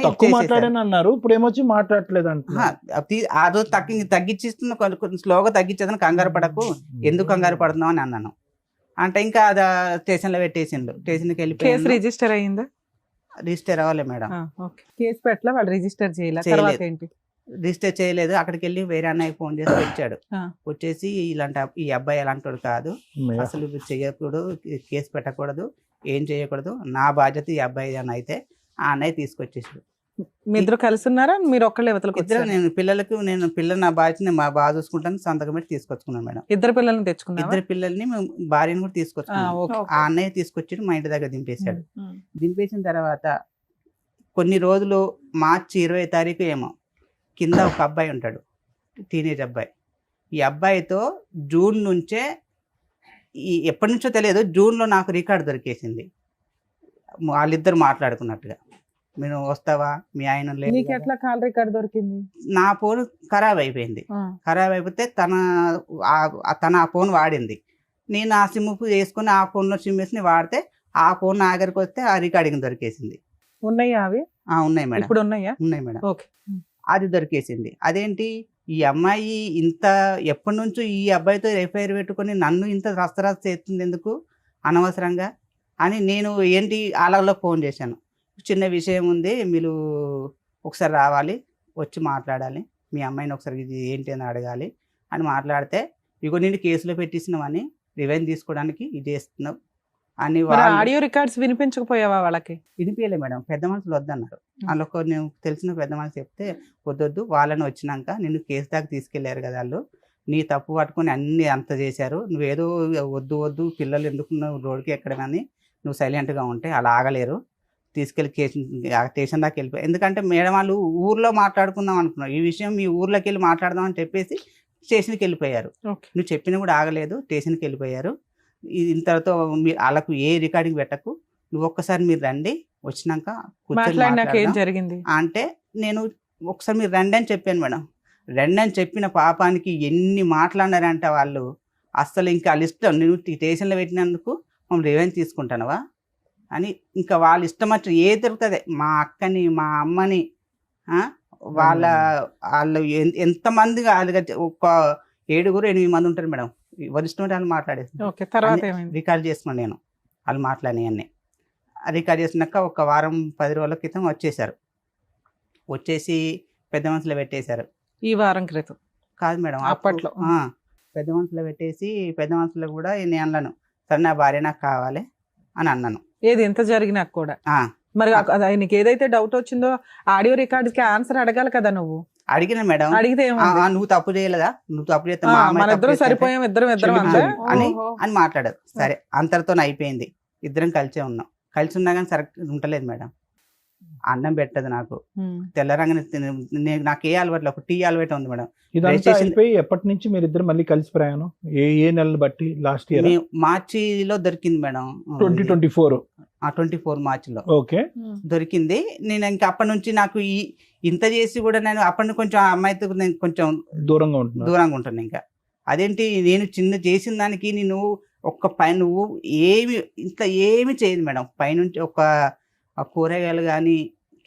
తక్కువ మాట్లాడాను అన్నారు, ఇప్పుడు ఏమొచ్చి మాట్లాడట్లేదు అంటున్నారు. తగ్గించిస్తున్న కొంచెం స్లోగా తగ్గించేదని, కంగారు పడకు, ఎందుకు కంగారు పడుతున్నావు అని అన్నాను. అంటే ఇంకా అది స్టేషన్ లో పెట్టేసిండు. స్టేషన్కి వెళ్ళిపోయి కేసు రిజిస్టర్ అయ్యిందా? రిజిస్టర్ అవ్వలేదు మేడం. కేసు పెట్టలా, వాళ్ళు రిజిస్టర్ చేయలేదు. తర్వాత ఏంటి? రిజిస్టర్ చేయలేదు. అక్కడికి వెళ్ళి వేరే అన్నయ్యకి ఫోన్ చేసి వచ్చాడు. వచ్చేసి ఈ అబ్బాయి ఎలాంటి కాదు, అసలు చెయ్యకూడదు, కేసు పెట్టకూడదు, ఏం చేయకూడదు, నా బాధ్యత ఈ అబ్బాయి అని అయితే ఆ అన్నయ్య తీసుకొచ్చేసాడు. మీ ఇద్దరు కలిసి ఉన్నారా, మీరు ఒక్కళ్ళే ఇవతలకు వచ్చారా? నేను పిల్లలు నా బాధ్యత నేను బాగా చూసుకుంటాను, సంతకం పెట్టి తీసుకొచ్చుకున్నాను మేడం. ఇద్దరు పిల్లల్ని తెచ్చుకున్నా? 2 పిల్లల్ని భార్యను కూడా తీసుకొచ్చుకున్నాను. ఆ అన్నయ్య తీసుకొచ్చి మా ఇంటి దగ్గర దింపేశాడు. దింపేసిన తర్వాత కొన్ని రోజులు మార్చి 20వ తారీఖు ఏమో కింద ఒక అబ్బాయి ఉంటాడు, టీనేజ్ అబ్బాయి. ఈ అబ్బాయితో జూన్ నుంచే, ఎప్పటి నుంచో తెలియదు, జూన్లో నాకు రికార్డు దొరికేసింది. వాళ్ళిద్దరు మాట్లాడుకున్నట్టుగా, నేను వస్తావా, మీ ఆయన లేదు. ఎట్లా కాల్ రికార్డ్ దొరికింది? నా ఫోన్ ఖరాబ్ అయిపోయింది. ఖరాబ్ అయిపోతే తన ఆ ఫోన్ వాడింది. నేను ఆ సిమ్ వేసుకుని ఆ ఫోన్లో సిమ్ వేసి వాడితే ఆ ఫోన్ నా దగ్గరికి వస్తే ఆ రికార్డింగ్ దొరికేసింది. ఉన్నాయా అవి? ఉన్నాయి మేడం, ఇప్పుడు ఉన్నాయా? ఉన్నాయి మేడం. ఓకే. అది దొరికేసింది. అదేంటి ఈ అమ్మాయి ఇంత ఎప్పటి నుంచో ఈ అబ్బాయితో ఎఫ్ఐఆర్ పెట్టుకొని నన్ను ఇంత రస్తరాస్త చేస్తుంది ఎందుకు అనవసరంగా అని నేను ఏంటి వాళ్ళలో ఫోన్ చేశాను. చిన్న విషయం ఉంది, మీరు ఒకసారి రావాలి, వచ్చి మాట్లాడాలి, మీ అమ్మాయిని ఒకసారి ఇది ఏంటి అని అడగాలి అని మాట్లాడితే, ఇగో నేను కేసులో పెట్టిస్తున్నామని రివెంజ్ తీసుకోవడానికి ఇది చేస్తున్నావు అని ఆడియో రికార్డ్స్ వినిపించకపోయావా వాళ్ళకి? వినిపించలే మేడం. పెద్ద మనుషులు వద్దన్నారు. అందులో కొన్ని తెలిసిన పెద్ద మనుషులు చెప్తే వద్దొద్దు, వాళ్ళని వచ్చినాక నిన్ను కేసు దాకా తీసుకెళ్లారు కదా వాళ్ళు, నీ తప్పు పట్టుకొని అన్ని అంత చేశారు, నువ్వేదో వద్దు వద్దు పిల్లలు ఎందుకు రోడ్డుకి ఎక్కడమని నువ్వు సైలెంట్గా ఉంటే అలా ఆగలేరు, తీసుకెళ్ళి స్టేషన్ దాకా వెళ్ళిపోయి. ఎందుకంటే మేడం వాళ్ళు ఊర్లో మాట్లాడుకుందాం అనుకున్నారు, ఈ విషయం మీ ఊర్లోకి వెళ్ళి మాట్లాడదాం అని చెప్పేసి స్టేషన్కి వెళ్ళిపోయారు. నువ్వు చెప్పినా కూడా ఆగలేదు, స్టేషన్కి వెళ్ళిపోయారు. ఇంతతో వాళ్ళకు ఏ రికార్డింగ్ పెట్టకు, నువ్వు ఒక్కసారి మీరు రండి, వచ్చినాక ఏం జరిగింది అంటే నేను ఒకసారి మీరు రండి అని చెప్పాను మేడం. రండి అని చెప్పిన పాపానికి ఎన్ని మాట్లాడినారంటే వాళ్ళు అస్సలు ఇంకా వాళ్ళ ఇష్టం, నువ్వు స్టేషన్లో పెట్టినందుకు మమ్మల్ని రివెంజ్ తీసుకుంటానవా అని ఇంకా వాళ్ళ ఇష్టం వచ్చి ఏ దొరుకుతుంది, మా అక్కని మా అమ్మని వాళ్ళు ఎంతమంది ఒక 7-8 మంది ఉంటారు మేడం, వరిష్ఠ వాళ్ళు మాట్లాడేసి రికార్డ్ చేసుకున్నాను నేను. వాళ్ళు మాట్లాడినవన్నీ రికార్డ్ చేసినాక ఒక వారం 10 రోజుల క్రితం వచ్చేసారు, వచ్చేసి పెద్ద మనుషులు పెట్టేశారు. ఈ వారం క్రితం కాదు మేడం, అప్పట్లో పెద్ద మనుషులు పెట్టేసి పెద్ద మనుషులు కూడా నేను అన్నాను, సరే నా భార్య నాకు కావాలి అని అన్నాను. ఏది ఎంత జరిగినా కూడా మరి ఆయనకి ఏదైతే డౌట్ వచ్చిందో ఆడియో రికార్డ్ కి ఆన్సర్ అడగాలి కదా నువ్వు. అడిగిన మేడం, అడిగితే నువ్వు తప్పు చేయలేదా, నువ్వు తప్పు చేస్తే మన ఇద్దరం సరిపోయాం, ఇద్దరం అని మాట్లాడారు. సరే అంతటితో అయిపోయింది, ఇద్దరం కలిసే ఉన్నాం. కలిసి ఉన్నా కానీ సరే ఉంటలేదు మేడం. అన్నం పెట్టదు నాకు, తెల్లరంగానే నాకు ఏ అలవాట్లు, ఒక టీ అలవాటు ఉంది మేడం. ఇదంతా అయిపోయి ఎప్పటి నుంచి మీరు ఇద్దరు మళ్ళీ కలిసి ప్రయాణం? ఏ నెలలు బట్టి? లాస్ట్ ఇయర్ మార్చిలో దొరికింది మేడం, 2024 మార్చిలో ఓకే దొరికింది. నేను ఇంకా అప్పటి నుంచి నాకు ఇంత చేసి కూడా నేను అప్పటి నుంచి కొంచెం అమ్మాయితో నేను కొంచెం దూరంగా ఉంటాను. ఇంకా అదేంటి నేను చిన్న చేసిన దానికి నేను ఒక్క పైన నువ్వు ఏమి చేయదు మేడం. పైనుంచి ఒక కూరగాయలు కానీ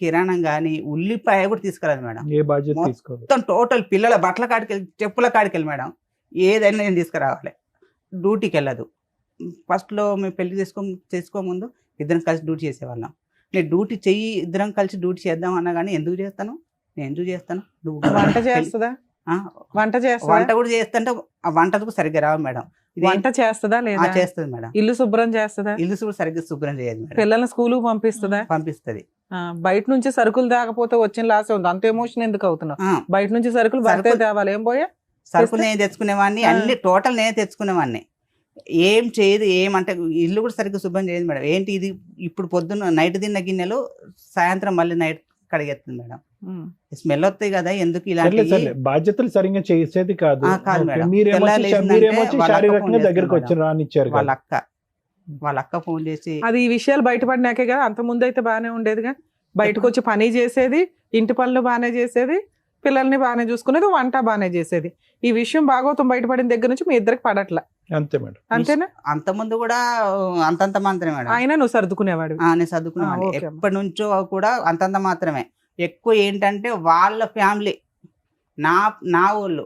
కిరాణం కానీ ఉల్లిపాయ కూడా తీసుకురాదు మేడం. ఏ బాధ్యత తీసుకోదు. మొత్తం టోటల్ పిల్లల బట్టల కాడికి వెళ్ళి చెప్పుల కాడికి వెళ్ళి మేడం ఏదైనా నేను తీసుకురావాలి. డ్యూటీకి వెళ్ళదు. ఫస్ట్లో మేము పెళ్లి చేసుకోముందు ఇద్దరం కలిసి డ్యూటీ చేసేవాళ్ళం. నేను డ్యూటీ చెయ్యి, ఇద్దరం కలిసి డ్యూటీ చేద్దాం అన్నా కానీ ఎందుకు చేస్తాను, నేను ఎందుకు చేస్తాను. వంట చేస్తుందా? వంట కూడా చేస్తుంటే ఆ వంటకు సరిగ్గా రావు మేడం. వంట చేస్తుందా లేదా? చేస్తుంది మేడం. ఇల్లు శుభ్రం చేస్తుందా? ఇల్లు సరిగ్గా శుభ్రం చేయదు మేడం. పిల్లల్ని స్కూల్ పంపిస్తుందా? పంపిస్తుంది. బయట నుంచి సరుకులు తేకపోతే వచ్చిన లాస్ ఉంది, అంత ఎమోషన్ ఎందుకు అవుతున్నావు? బయట నుంచి సరుకులు భర్తే తేవాలి, ఏం పోయా సరుకులు నేను తెచ్చుకునేవాడిని, అన్ని టోటల్ నేనే తెచ్చుకునేవాడిని. ఏం చేయదు, ఏమంటే ఇల్లు కూడా సరిగ్గా శుభ్రం చేయదు మేడం. ఏంటి ఇది ఇప్పుడు పొద్దున్న నైట్ తిన్న గిన్నెలు సాయంత్రం మళ్ళీ నైట్ కడిగేస్తుంది మేడం. స్మెల్ వస్తాయి కదా, ఎందుకు ఇలాంటి బాధ్యతలు సరిగ్గా చేసేది కాదు. దగ్గరకు వచ్చి రానిచ్చారు. వాళ్ళ అక్క ఫోన్ చేసి అది ఈ విషయాలు బయటపడినాకే కదా, అంత ముందు అయితే బాగానే ఉండేదిగా. బయటకు వచ్చి పని చేసేది, ఇంటి పనులు బాగానే చేసేది, పిల్లల్ని బాగానే చూసుకునేది, వంట బాగానే చేసేది. ఈ విషయం భాగవతం బయటపడిన దగ్గర నుంచి మీ ఇద్దరికి పడట్లా. అంతే మేడం. అంతేనా? అంత ముందు కూడా అంతంత మాత్రమే మేడం. అయినా నువ్వు సర్దుకునేవాడు? నేను సర్దుకునేవాడిని ఎప్పటి నుంచో కూడా అంతంత మాత్రమే. ఎక్కువ ఏంటంటే వాళ్ళ ఫ్యామిలీ నా వాళ్ళు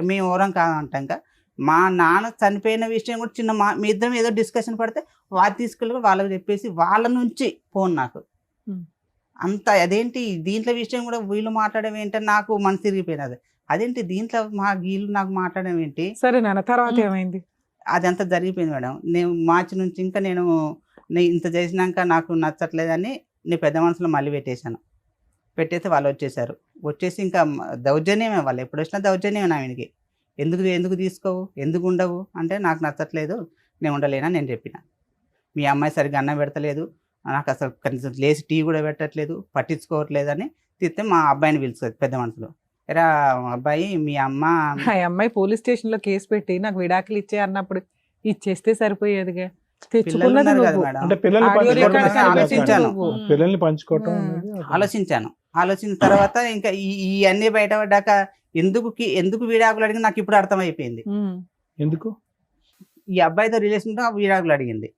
మేము ఎవరం కాదంటాం. మా నాన్న చనిపోయిన విషయం కూడా చిన్న మీ ఇద్దరం ఏదో డిస్కషన్ పడితే వాళ్ళు తీసుకెళ్ళి వాళ్ళకి చెప్పేసి వాళ్ళ నుంచి ఫోన్ నాకు అంత. అదేంటి దీంట్లో విషయం కూడా వీళ్ళు మాట్లాడడం ఏంటని నాకు మనసు తిరిగిపోయినది. అదేంటి దీంట్లో వీళ్ళు నాకు మాట్లాడడం ఏంటి. సరే నాన్న, తర్వాత ఏమైంది? అది అంతా జరిగిపోయింది మేడం. నేను మార్చి నుంచి ఇంకా నేను ఇంత చేసినాక నాకు నచ్చట్లేదని నేను పెద్ద మనసులో మళ్ళీ పెట్టేస్తే వాళ్ళు వచ్చేసారు. వచ్చేసి ఇంకా దౌర్జన్యమే, వాళ్ళు ఎప్పుడు వచ్చినా దౌర్జన్యమే. నా వీనికి ఎందుకు తీసుకోవు, ఎందుకు ఉండవు అంటే నాకు నచ్చట్లేదు, నేను ఉండలేనని నేను చెప్పిన. మీ అమ్మాయి సరిగ్గా అన్నం పెడతలేదు, నాకు అసలు కనీసం లేచి టీ కూడా పెట్టట్లేదు, పట్టించుకోవట్లేదు అని తిస్తే మా అబ్బాయిని పిలుస్తుంది పెద్ద మనసులో. ఎరా అబ్బాయి, మీ అమ్మాయి పోలీస్ స్టేషన్ లో కేసు పెట్టి నాకు విడాకులు ఇచ్చే అన్నప్పుడు ఇచ్చేస్తే సరిపోయేదిగా. ఆలోచించిన తర్వాత ఇంకా ఈ అన్ని బయటపడ్డాక ఎందుకు విడాకులు అడిగింది నాకు ఇప్పుడు అర్థమైపోయింది. ఎందుకు ఈ అబ్బాయితో రిలేషన్ తో విడాకులు అడిగింది.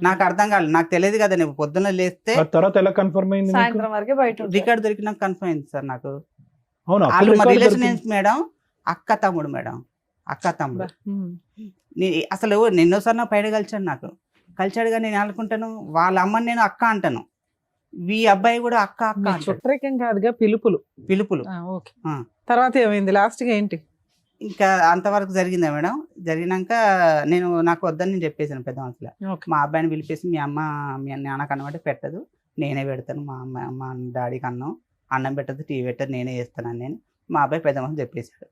నాకు అర్థం కాలేదు, నాకు తెలియదు కదా. నేను పొద్దున్న లేస్తే ఆ తర్వాత ఎలా కన్ఫర్మ్ అయింది మీకు? సాయంత్రం వరకే బయట ఉంటారు. రికార్డ్ దొరికినాక కన్ఫర్మ్ అయింది సార్ నాకు. అవును, అప్పుడు వాళ్ళు మా record రిలేషన్ దొరికింది. మేడం, అక్క తమ్ముడు మేడం, అక్క తమ్ముడు. అసలు ఎన్నోసార్లు నా పైన కలిచాడు, నాకు కలిచాడు. కానీ నేను అనుకుంటాను వాళ్ళ అమ్మని నేను అక్క అంటాను, ఈ అబ్బాయి కూడా అక్క అక్క అంటాడు. చుట్టరికం కాదుగా, పిలుపులు. ఓకే. ఆ. తర్వాత ఏమైంది లాస్ట్ గా ఏంటి? ఇంకా అంతవరకు జరిగిందా మేడం. జరిగినాక నాకు వద్దని నేను చెప్పేసాను పెద్ద మనసులో. ఓకే. మా అబ్బాయిని పిలిపేసి మీ అమ్మ మీ నాన్నకు అన్నమాట పెట్టదు, నేనే పెడతాను. మా డాడీకి అన్నం పెట్టదు, టీవీ పెట్టదు, నేనే చేస్తానని నేను మా అబ్బాయి పెద్ద మనసు చెప్పేశాడు.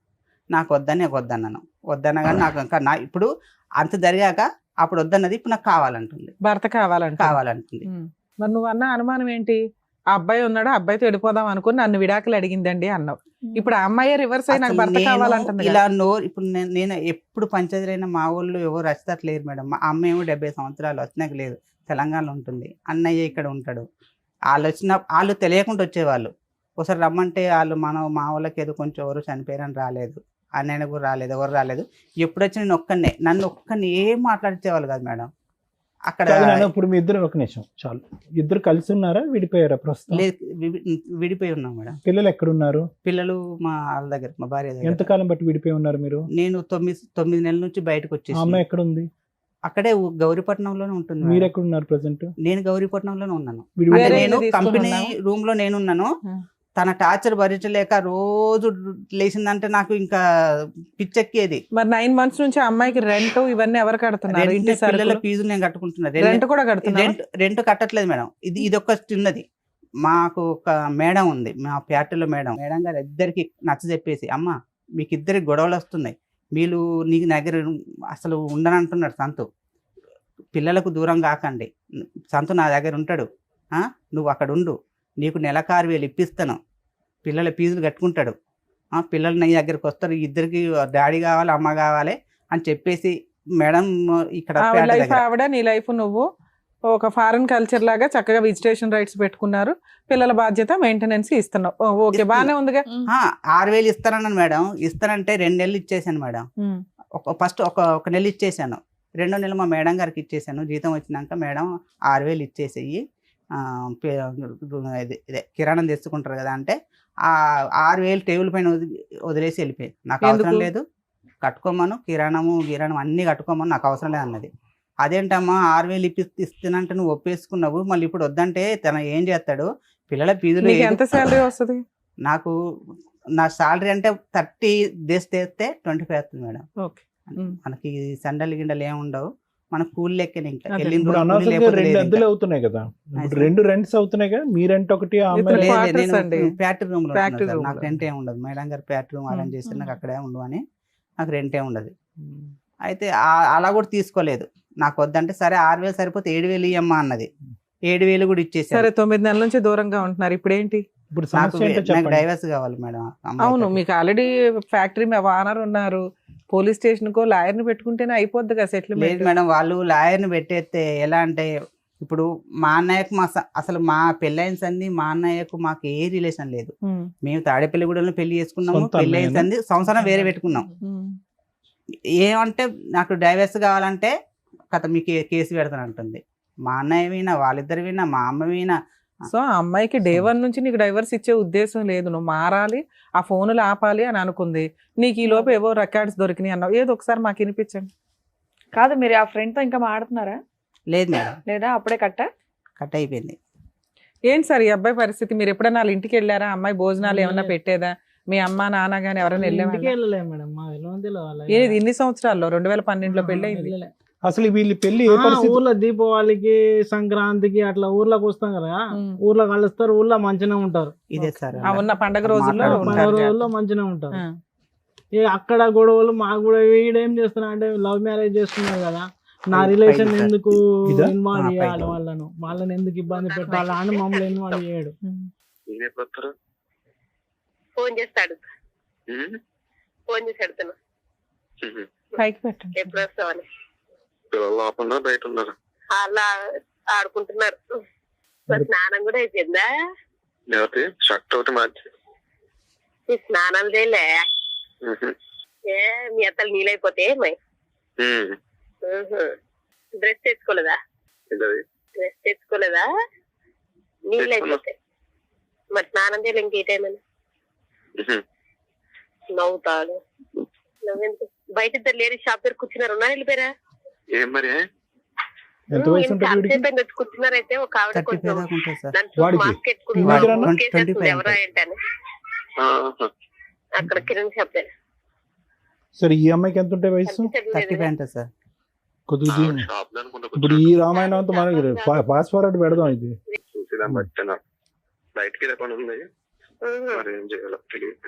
నాకు వద్దన్నాను. వద్దన్నా నాకు ఇంకా ఇప్పుడు అంత జరిగాక అప్పుడు వద్దన్నది ఇప్పుడు నాకు కావాలంటుంది, భర్త కావాలంటుంది. మరి నువ్వు అన్న అనుమానం ఏంటి? ఆ అబ్బాయి ఉన్నాడు, ఆ అబ్బాయితో వెళ్ళిపోదాం అనుకుని నన్ను విడాకులు అడిగిందండి అన్నావు. ఇప్పుడు ఆ అమ్మాయి రివర్స్ అయ్యి నాకు భర్త కావాలంటుంది. ఇలా ఇప్పుడు నేను ఎప్పుడు పంచాయతీలైన మా ఊళ్ళు ఎవరు రచితట్లేరు మేడం. మా అమ్మ ఏమో 70 సంవత్సరాలు వచ్చినాక లేదు, తెలంగాణలో ఉంటుంది. అన్నయ్య ఇక్కడ ఉంటాడు. వాళ్ళు తెలియకుండా వచ్చేవాళ్ళు. ఒకసారి రమ్మంటే వాళ్ళు మా వాళ్ళకి ఏదో కొంచెం ఎవరు చనిపోయారని రాలేదు, అన్నయ్య కూడా రాలేదు, ఎవరు రాలేదు. ఎప్పుడు వచ్చి నన్ను ఒక్కరిని ఏం మాట్లాడితేవాళ్ళు కాదు మేడం. అక్కడ ఇప్పుడు మీ ఇద్దరు ఒక నిమిషం చాలు, ఇద్దరు కలిసి ఉన్నారా, విడిపోయారా ప్రస్తుతం? విడిపోయి ఉన్నాం మేడం. పిల్లలు ఎక్కడ ఉన్నారు? పిల్లలు మా వాళ్ళ దగ్గర, మా భార్య దగ్గర. ఎంతకాలం బట్టి విడిపోయి ఉన్నారు మీరు? నేను 9 నెలల నుంచి బయటకు వచ్చేసి. అమ్మాయి ఎక్కడ ఉంది? అక్కడే గౌరీపట్నంలోనే ఉంటుంది. మీరు ఎక్కడ ఉన్నారు ప్రెసెంట్? నేను గౌరీపట్నంలోనే ఉన్నాను. వేరే నేను ఇల్లు కంపెనీ తీసుకున్నావా? రూమ్ లో నేనున్నాను. తన టార్చర్ భరించలేక రోజు లేచిందంటే నాకు ఇంకా పిచ్చెక్కేది. మరి 9 months నుంచి ఆ అమ్మాయికి రెంట్ ఇవన్నీ ఎవరు కడుతున్నారు? ఇంటి పిల్లల ఫీజులు నేను కట్టుకుంటున్నా. రెంట్ కూడా కడుతున్నా? Rent కట్టట్లేదు madam. ఇది ఒక చిన్నది. మాకు ఒక మేడం ఉంది, మా ఫ్యాక్టరీలో మేడం గారు ఇద్దరికి నచ్చ చెప్పేసి, అమ్మ మీకు ఇద్దరికి గొడవలు వస్తున్నాయి, మీరు నీకు దగ్గర అసలు ఉండనంటున్నాడు సంతు, పిల్లలకు దూరం కాకండి, సంతు నా దగ్గర ఉంటాడు, నువ్వు అక్కడ ఉండు, నీకు నెలకు 6,000 ఇప్పిస్తాను, పిల్లల ఫీజులు కట్టుకుంటాడు, పిల్లలు నీ దగ్గరికి వస్తారు, ఇద్దరికి డాడీ కావాలి అమ్మ కావాలి అని చెప్పేసి మేడం ఇక్కడ ఆవిడ నీ లైఫ్ నువ్వు ఒక ఫారెన్ కల్చర్ లాగా చక్కగా విజిటేషన్ రైట్స్ పెట్టుకున్నారు, పిల్లల బాధ్యత మెయింటెనెన్స్ ఇస్తున్నావు. ఓకే, బానే ఉందిగా. 6,000 ఇస్తానన్నాను మేడం. ఇస్తానంటే 2 నెలలు ఇచ్చేసాను మేడం. ఫస్ట్ ఒక నెల ఇచ్చేసాను, 2వ నెల మా మేడం గారికి ఇచ్చేసాను. జీతం వచ్చినాక మేడం 6,000 ఇచ్చేసేయి, కిరాణం తెచ్చుకుంటారు కదా అంటే, ఆ 6,000 టేబుల్ పైన వదిలేసి వెళ్ళిపోయింది. నాకు అవసరం లేదు, కట్టుకోమను, కిరాణము అన్ని కట్టుకోమను, నాకు అవసరం లేదు అన్నది. అదేంటమ్మా 6,000 ఇస్తానంటే నువ్వు ఒప్పేసుకున్నావు, మళ్ళీ ఇప్పుడు వద్దంటే తన ఏం చేస్తాడు, పిల్లల ఫీజులు. ఎంత శాలరీ వస్తుంది? నాకు నా శాలరీ అంటే 30 డేస్ చేస్తే 25 వస్తుంది మేడం. మనకి సండలు గిండలు ఏమి ఉండవు, మన కూలి లెక్కనే. ఇంకా అద్దెలు అవుతున్నాయి కదా, 2 రెంట్స్ అవుతున్నాయి కదా, మీ రెంట్ ఒకటి, ఫ్యాక్టరీ రూమ్ లో నాకు రెంట్ ఏమి ఉండదు. మేడం గారు ఫ్యాక్టరీ రూమ్ అరేంజ్ చేస్తే నాకు అక్కడే ఉండవు అని నాకు రెంట్ ఏమి ఉండదు. అయితే అలా కూడా తీసుకోలేదు, నాకు వద్దంటే సరే 6,000 సరిపోతే 7,000 ఇయ్యమ్మా అన్నది. 7,000 కూడా ఇచ్చేసి. సరే 9 నెలల నుంచి దూరంగా ఉంటున్నారు, ఇప్పుడు ఏంటి? నాకు డైవర్స్ కావాలి మేడం. అవును, మీకు ఆల్రెడీ ఫ్యాక్టరీ ఓనర్ ఉన్నారు, పోలీస్ స్టేషన్ కో లాయర్ ని పెట్టుకుంటేనే అయిపోద్ది కదా సెటిల్మెంట్. లేదు మేడం, వాళ్ళు లాయర్ ని పెట్టేస్తే ఎలా అంటే, ఇప్పుడు మా అన్నయ్యకు అసలు మా పెళ్ళైన సంది మా అన్నయ్యకు మాకు ఏ రిలేషన్ లేదు. మేము తాడేపల్లిగూడెంలో పెళ్లి చేసుకున్నాము, పెళ్ళైన సంది సంవత్సరం వేరే పెట్టుకున్నాం. ఏమంటే నాకు డైవర్స్ కావాలంటే కథ మీకు కేసు పెడతాను అంటుంది. మా అన్నయ్య వినా, వాళ్ళిద్దరు వినా, మా అమ్మ వినా. సో ఆ అమ్మాయికి డే 1 నుంచి నీకు డైవర్స్ ఇచ్చే ఉద్దేశం లేదు, నువ్వు మారాలి, ఆ ఫోన్లు ఆపాలి అని అనుకుంది. నీకు ఈ లోపు ఏవో రికార్డ్స్ దొరికినాయి అన్నావు, ఏదో ఒకసారి మాకు వినిపించండి. కాదు, మీరు ఆ ఫ్రెండ్ తో ఇంకా మాడుతున్నారా? లేదు మేడం. లేదా అప్పుడే కట్ అయిపోయింది. ఏంటి సార్ ఈ అబ్బాయి పరిస్థితి? మీరు ఎప్పుడైనా వాళ్ళ ఇంటికి వెళ్ళారా? అమ్మాయి భోజనాలు ఏమన్నా పెట్టేదా? మీ అమ్మ నాన్న గానీ ఎవరైనా వెళ్ళేది? ఇన్ని సంవత్సరాల్లో 2012లో పెళ్లి అయింది. అసలు వీళ్ళు పెళ్లి ఊర్లో దీపావళికి సంక్రాంతికి అట్లా ఊర్లోకి వస్తాం కదా, ఊర్లో కలుస్తారు, ఊర్లో మంచిగా ఉంటారు. ఇదే సార్ ఉన్న పండగ రోజుల్లో మంచిగా ఉంటారు. అక్కడ గొడవలు మాకు కూడా వీడేం చేస్తున్నా అంటే లవ్ మ్యారేజ్ చేస్తున్నారు కదా, నా రిలేషన్ ఎందుకు ఇన్వాల్వ్ చేయాలి, వాళ్ళని ఎందుకు ఇబ్బంది పెట్టాలి అని మమ్మల్ని ఇన్వాల్వ్ చేయడు. ఫోన్ చేస్తాడు పైకి పెట్టండి. ఎప్పుడు వస్తావని పిల్లలు బయట ఉన్నారు, అలా ఆడుకుంటున్నారు. స్నానం కూడా అయిపోయిందా? షర్ట్ ఒకటి మార్చి స్నానం చేయలే? ఏ మీ అత్తలు నీళ్ళైపోతే డ్రెస్ తెచ్చుకోలేదా? ఏంటది? డ్రెస్ తెచ్చుకోలేదా? నీళ్ళు అయిపోతాయి. మరి స్నానం చేయాలి ఇంకే టైం అని నవ్వుతాడు. నవ్వెందుకు? బయట ఇద్దరు లేడీస్ షాప్ దగ్గర కూర్చున్నారు. ఉన్నా వెళ్ళిపోయారా? ఏం మరి ఎంత వయసు ఉంటుంది వీడికి? వచ్చి కూర్చున్నారైతే ఒక ఆవిడ 35 కొంచెం దాకా ఉంటుంది సార్. దాని చూసి వాడికి? మాస్క్ ఎట్టుకుని teenager అన్నా? కేసేస్తుంది ఎవరా ఏంటని. ఆహా. అక్కడ కిరణ్ షాప్ దగ్గర సరే ఈ అమ్మాయికి ఎంత ఉంటాయి వయసు? 35 ఉంటుంది సార్. కొద్దిగా దీన్ని- షాప్ లో అనుకుంటా ఇప్పుడు ఈ రామాయణం అంతా మనకి ఫాస్ట్ ఫార్వర్డ్ పెడదాం ఇది. చూసేదాన్ని బట్టి నాకు బయటికి వెళ్ళకుండా ఉంది. మరి ఏం చేయాలో తెలియదు.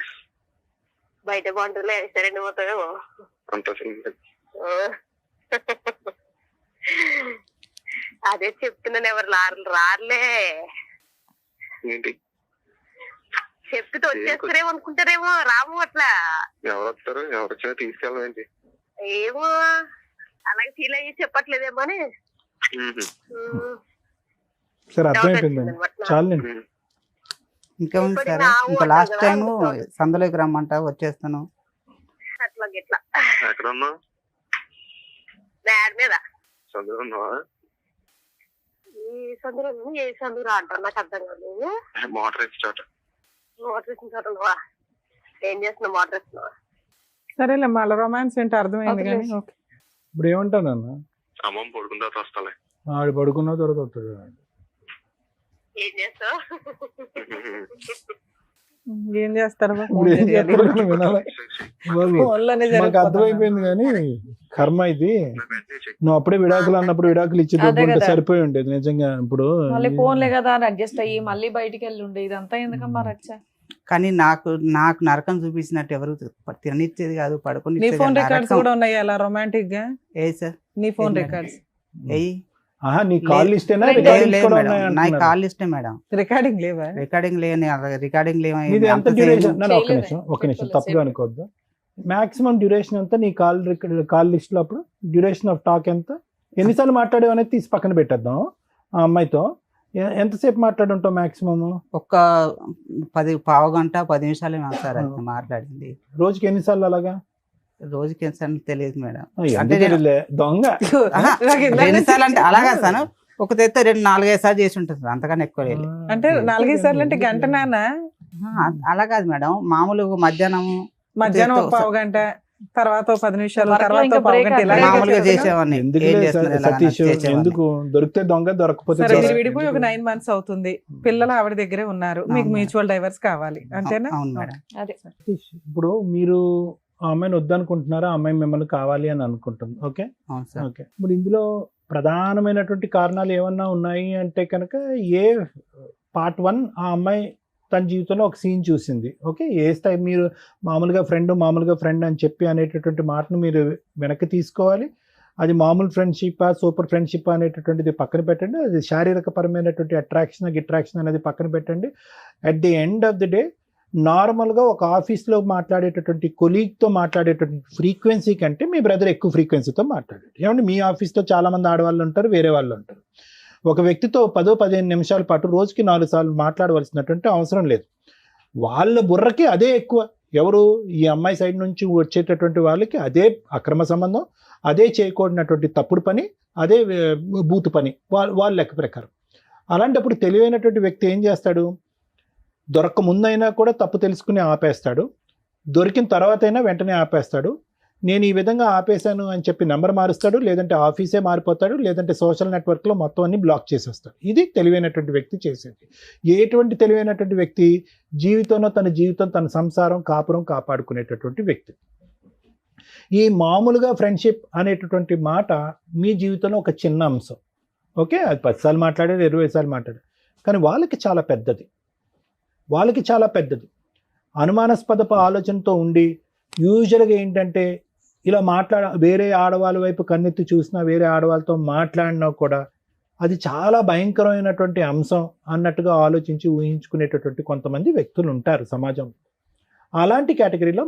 బయట బాగుంటుందిలే సరే పోతావేమో. అంత సింగిల్. అదే చెప్తున్నాను, ఎవరు రారులే. ఏంటి చెప్తే వచ్చేస్తారేమో అనుకుంటారేమో, రాము అట్లా. ఎవరు వస్తారు? ఎవరు వచ్చినా తీసుకెళ్ళం ఏంటి? ఏమో అలాగే ఫీల్ అయ్యి చెప్పట్లేదేమో అని. సరే అర్థమైపోయింది చాలు. ఇంకా ఉంది సార్. ఇంకా లాస్ట్ టైం సందులోకి రమ్మంట వచ్చేస్తాను. అట్లా గిట్లా ఎక్కడ ఉన్నావు? బ్యాడ్ మీద చదువు ఉన్నావా? ఈ సందులో ఏ సందురా అంటారు నాకు అర్థం కాదు. మోటార్ వేసి చోట. మోటార్ వేసిన చోట ఉన్నావా? ఏం చేస్తున్నావు? మోటార్ వేస్తున్నావా? సరేలే మళ్ళీ రొమాన్స్ ఏంటో అర్థమైంది కానీ ఓకే. ఇప్పుడు ఏమంటాను అన్న? అమ్మమ్మ పడుకున్న తర్వాత వస్తాలే. ఆడు పడుకున్న తర్వాత వస్తాడు. ఏం చేస్తావు? ఏం చేస్తారు ఇప్పుడు ఏం చేస్తారో కానీ వినాలి బాబు. మాకు అర్థమైపోయింది కానీ కర్మ ఇది. నువ్వు అప్పుడే విడాకులు అన్నప్పుడు విడాకులు ఇచ్చి దొబ్బుంటే సరిపోయి ఉండేది నిజంగా. ఇప్పుడు మళ్ళీ ఫోన్లే కదా అని అడ్జస్ట్ అయ్యి మళ్ళీ బయటికి వెళ్ళి ఉండే ఇదంతా ఎందుకమ్మా రచ్చ? కానీ నాకు నరకం చూపించినట్టు ఎవరు తిననిచ్చేది కాదు, పడుకుని నీ ఫోన్ రికార్డ్స్ కూడా ఉన్నాయి అలా రొమాంటిక్ గా? ఏ సార్ నీ ఫోన్ రికార్డ్స్ నీ కాల్ లిస్టేనా? నా కాల్ లిస్టే మేడం. రికార్డింగ్ లేవా? రికార్డింగ్ లేని రికార్డింగ్ ఇది ఎంత డ్యూరేషన్? ఒక్క నిమిషం తప్పుగా అనుకోవద్దు. మాక్సిమం డ్యూరేషన్ ఎంత నీ కాల్ లిస్ట్ లో? అప్పుడు డ్యూరేషన్ ఆఫ్ టాక్ ఎంత? ఎన్నిసార్లు మాట్లాడేవి అనేది తీసి పక్కన పెట్టేద్దాం. ఆ అమ్మాయితో ఎంతసేపు మాట్లాడుంటావు మాక్సిమం? ఒక 10 గంట 10 నిమిషాలు సార్ మాట్లాడింది. రోజుకి ఎన్నిసార్లు అలాగా? రోజుకి ఎన్నిసార్లు తెలియదు మేడం. అంటే దొంగ ఎన్నిసార్లు అంటే అలాగా సార్ ఒక తెత్తే 2-4-5 సార్లు చేసి ఉంటుంది, అంతకన్నా ఎక్కువ లేదు. అంటే 4-5 సార్లు అంటే గంట నాన్న? అలా కాదు మేడం, మామూలుగా మధ్యాహ్నం ఒక పావు గంట, తర్వాత 10 నిమిషాలు, తర్వాత పావు గంట మామూలుగా చేసేవాడిని. సతీష్ ఎందుకు దొరికితే దొంగ, దొరకపోతే విడిపోయి ఒక 9 months అవుతుంది. పిల్లలు ఆవిడ దగ్గరే ఉన్నారు, మీకు మ్యూచువల్ డైవర్స్ కావాలి అంతేనా? అవును మేడం. అదే ఇప్పుడు మీరు ఆ అమ్మాయిని వద్దనుకుంటున్నారా? ఆ అమ్మాయి మిమ్మల్ని కావాలి అని అనుకుంటుంది. Okay okay. ఇప్పుడు ఇందులో ప్రధానమైనటువంటి కారణాలు ఏమన్నా ఉన్నాయి అంటే కనుక పార్ట్ 1 ఆ అమ్మాయి తన జీవితంలో ఒక సీన్ చూసింది. ఓకే, ఏ స్థాయి మీరు మామూలుగా ఫ్రెండ్ అని చెప్పి అనేటటువంటి మాటను మీరు వెనక్కి తీసుకోవాలి. అది మామూలు ఫ్రెండ్షిప్ సూపర్ ఫ్రెండ్షిప్ అనేటటువంటిది పక్కన పెట్టండి. అది శారీరకపరమైనటువంటి అట్రాక్షన్ అనేది పక్కన పెట్టండి. At the end of the day నార్మల్గా ఒక ఆఫీస్లో మాట్లాడేటటువంటి కొలీగ్తో మాట్లాడేటటువంటి ఫ్రీక్వెన్సీ కంటే మీ బ్రదర్ ఎక్కువ ఫ్రీక్వెన్సీతో మాట్లాడాడు. ఏమంటే మీ ఆఫీస్లో చాలామంది ఆడవాళ్ళు ఉంటారు, వేరే వాళ్ళు ఉంటారు. ఒక వ్యక్తితో 10-15 నిమిషాల పాటు రోజుకి 4 సార్లు మాట్లాడవలసినటువంటి అవసరం లేదు. వాళ్ళ బుర్రకి అదే ఎక్కువ. ఎవరు? ఈ అమ్మాయి సైడ్ నుంచి వచ్చేటటువంటి వాళ్ళకి అదే అక్రమ సంబంధం, అదే చేయకూడనటువంటి తప్పుడు పని, అదే బూతు పని వాళ్ళ లెక్క ప్రకారం. అలాంటప్పుడు తెలివైనటువంటి వ్యక్తి ఏం చేస్తాడు? దొరక్క ముందైనా కూడా తప్పు తెలుసుకుని ఆపేస్తాడు, దొరికిన తర్వాత అయినా వెంటనే ఆపేస్తాడు. నేను ఈ విధంగా ఆపేశాను అని చెప్పి నెంబర్ మారుస్తాడు, లేదంటే ఆఫీసే మారిపోతాడు, లేదంటే సోషల్ నెట్వర్క్లో మొత్తం అన్ని బ్లాక్ చేసేస్తాడు. ఇది తెలివైనటువంటి వ్యక్తి చేసేది. ఎటువంటి తెలివైనటువంటి వ్యక్తి? జీవితంలో తన సంసారం కాపురం కాపాడుకునేటటువంటి వ్యక్తి. ఈ మామూలుగా ఫ్రెండ్షిప్ అనేటటువంటి మాట మీ జీవితంలో ఒక చిన్న అంశం. ఓకే, అది 10 సార్లు మాట్లాడారు, 20 సార్లు మాట్లాడారు, కానీ వాళ్ళకి చాలా పెద్దది. అనుమానాస్పదపు ఆలోచనతో ఉండి యూజువల్గా ఏంటంటే ఇలా వేరే ఆడవాళ్ళ వైపు కన్నెత్తి చూసినా, వేరే ఆడవాళ్ళతో మాట్లాడినా కూడా అది చాలా భయంకరమైనటువంటి అంశం అన్నట్టుగా ఆలోచించి ఊహించుకునేటటువంటి కొంతమంది వ్యక్తులు ఉంటారు సమాజంలో. అలాంటి కేటగిరీలో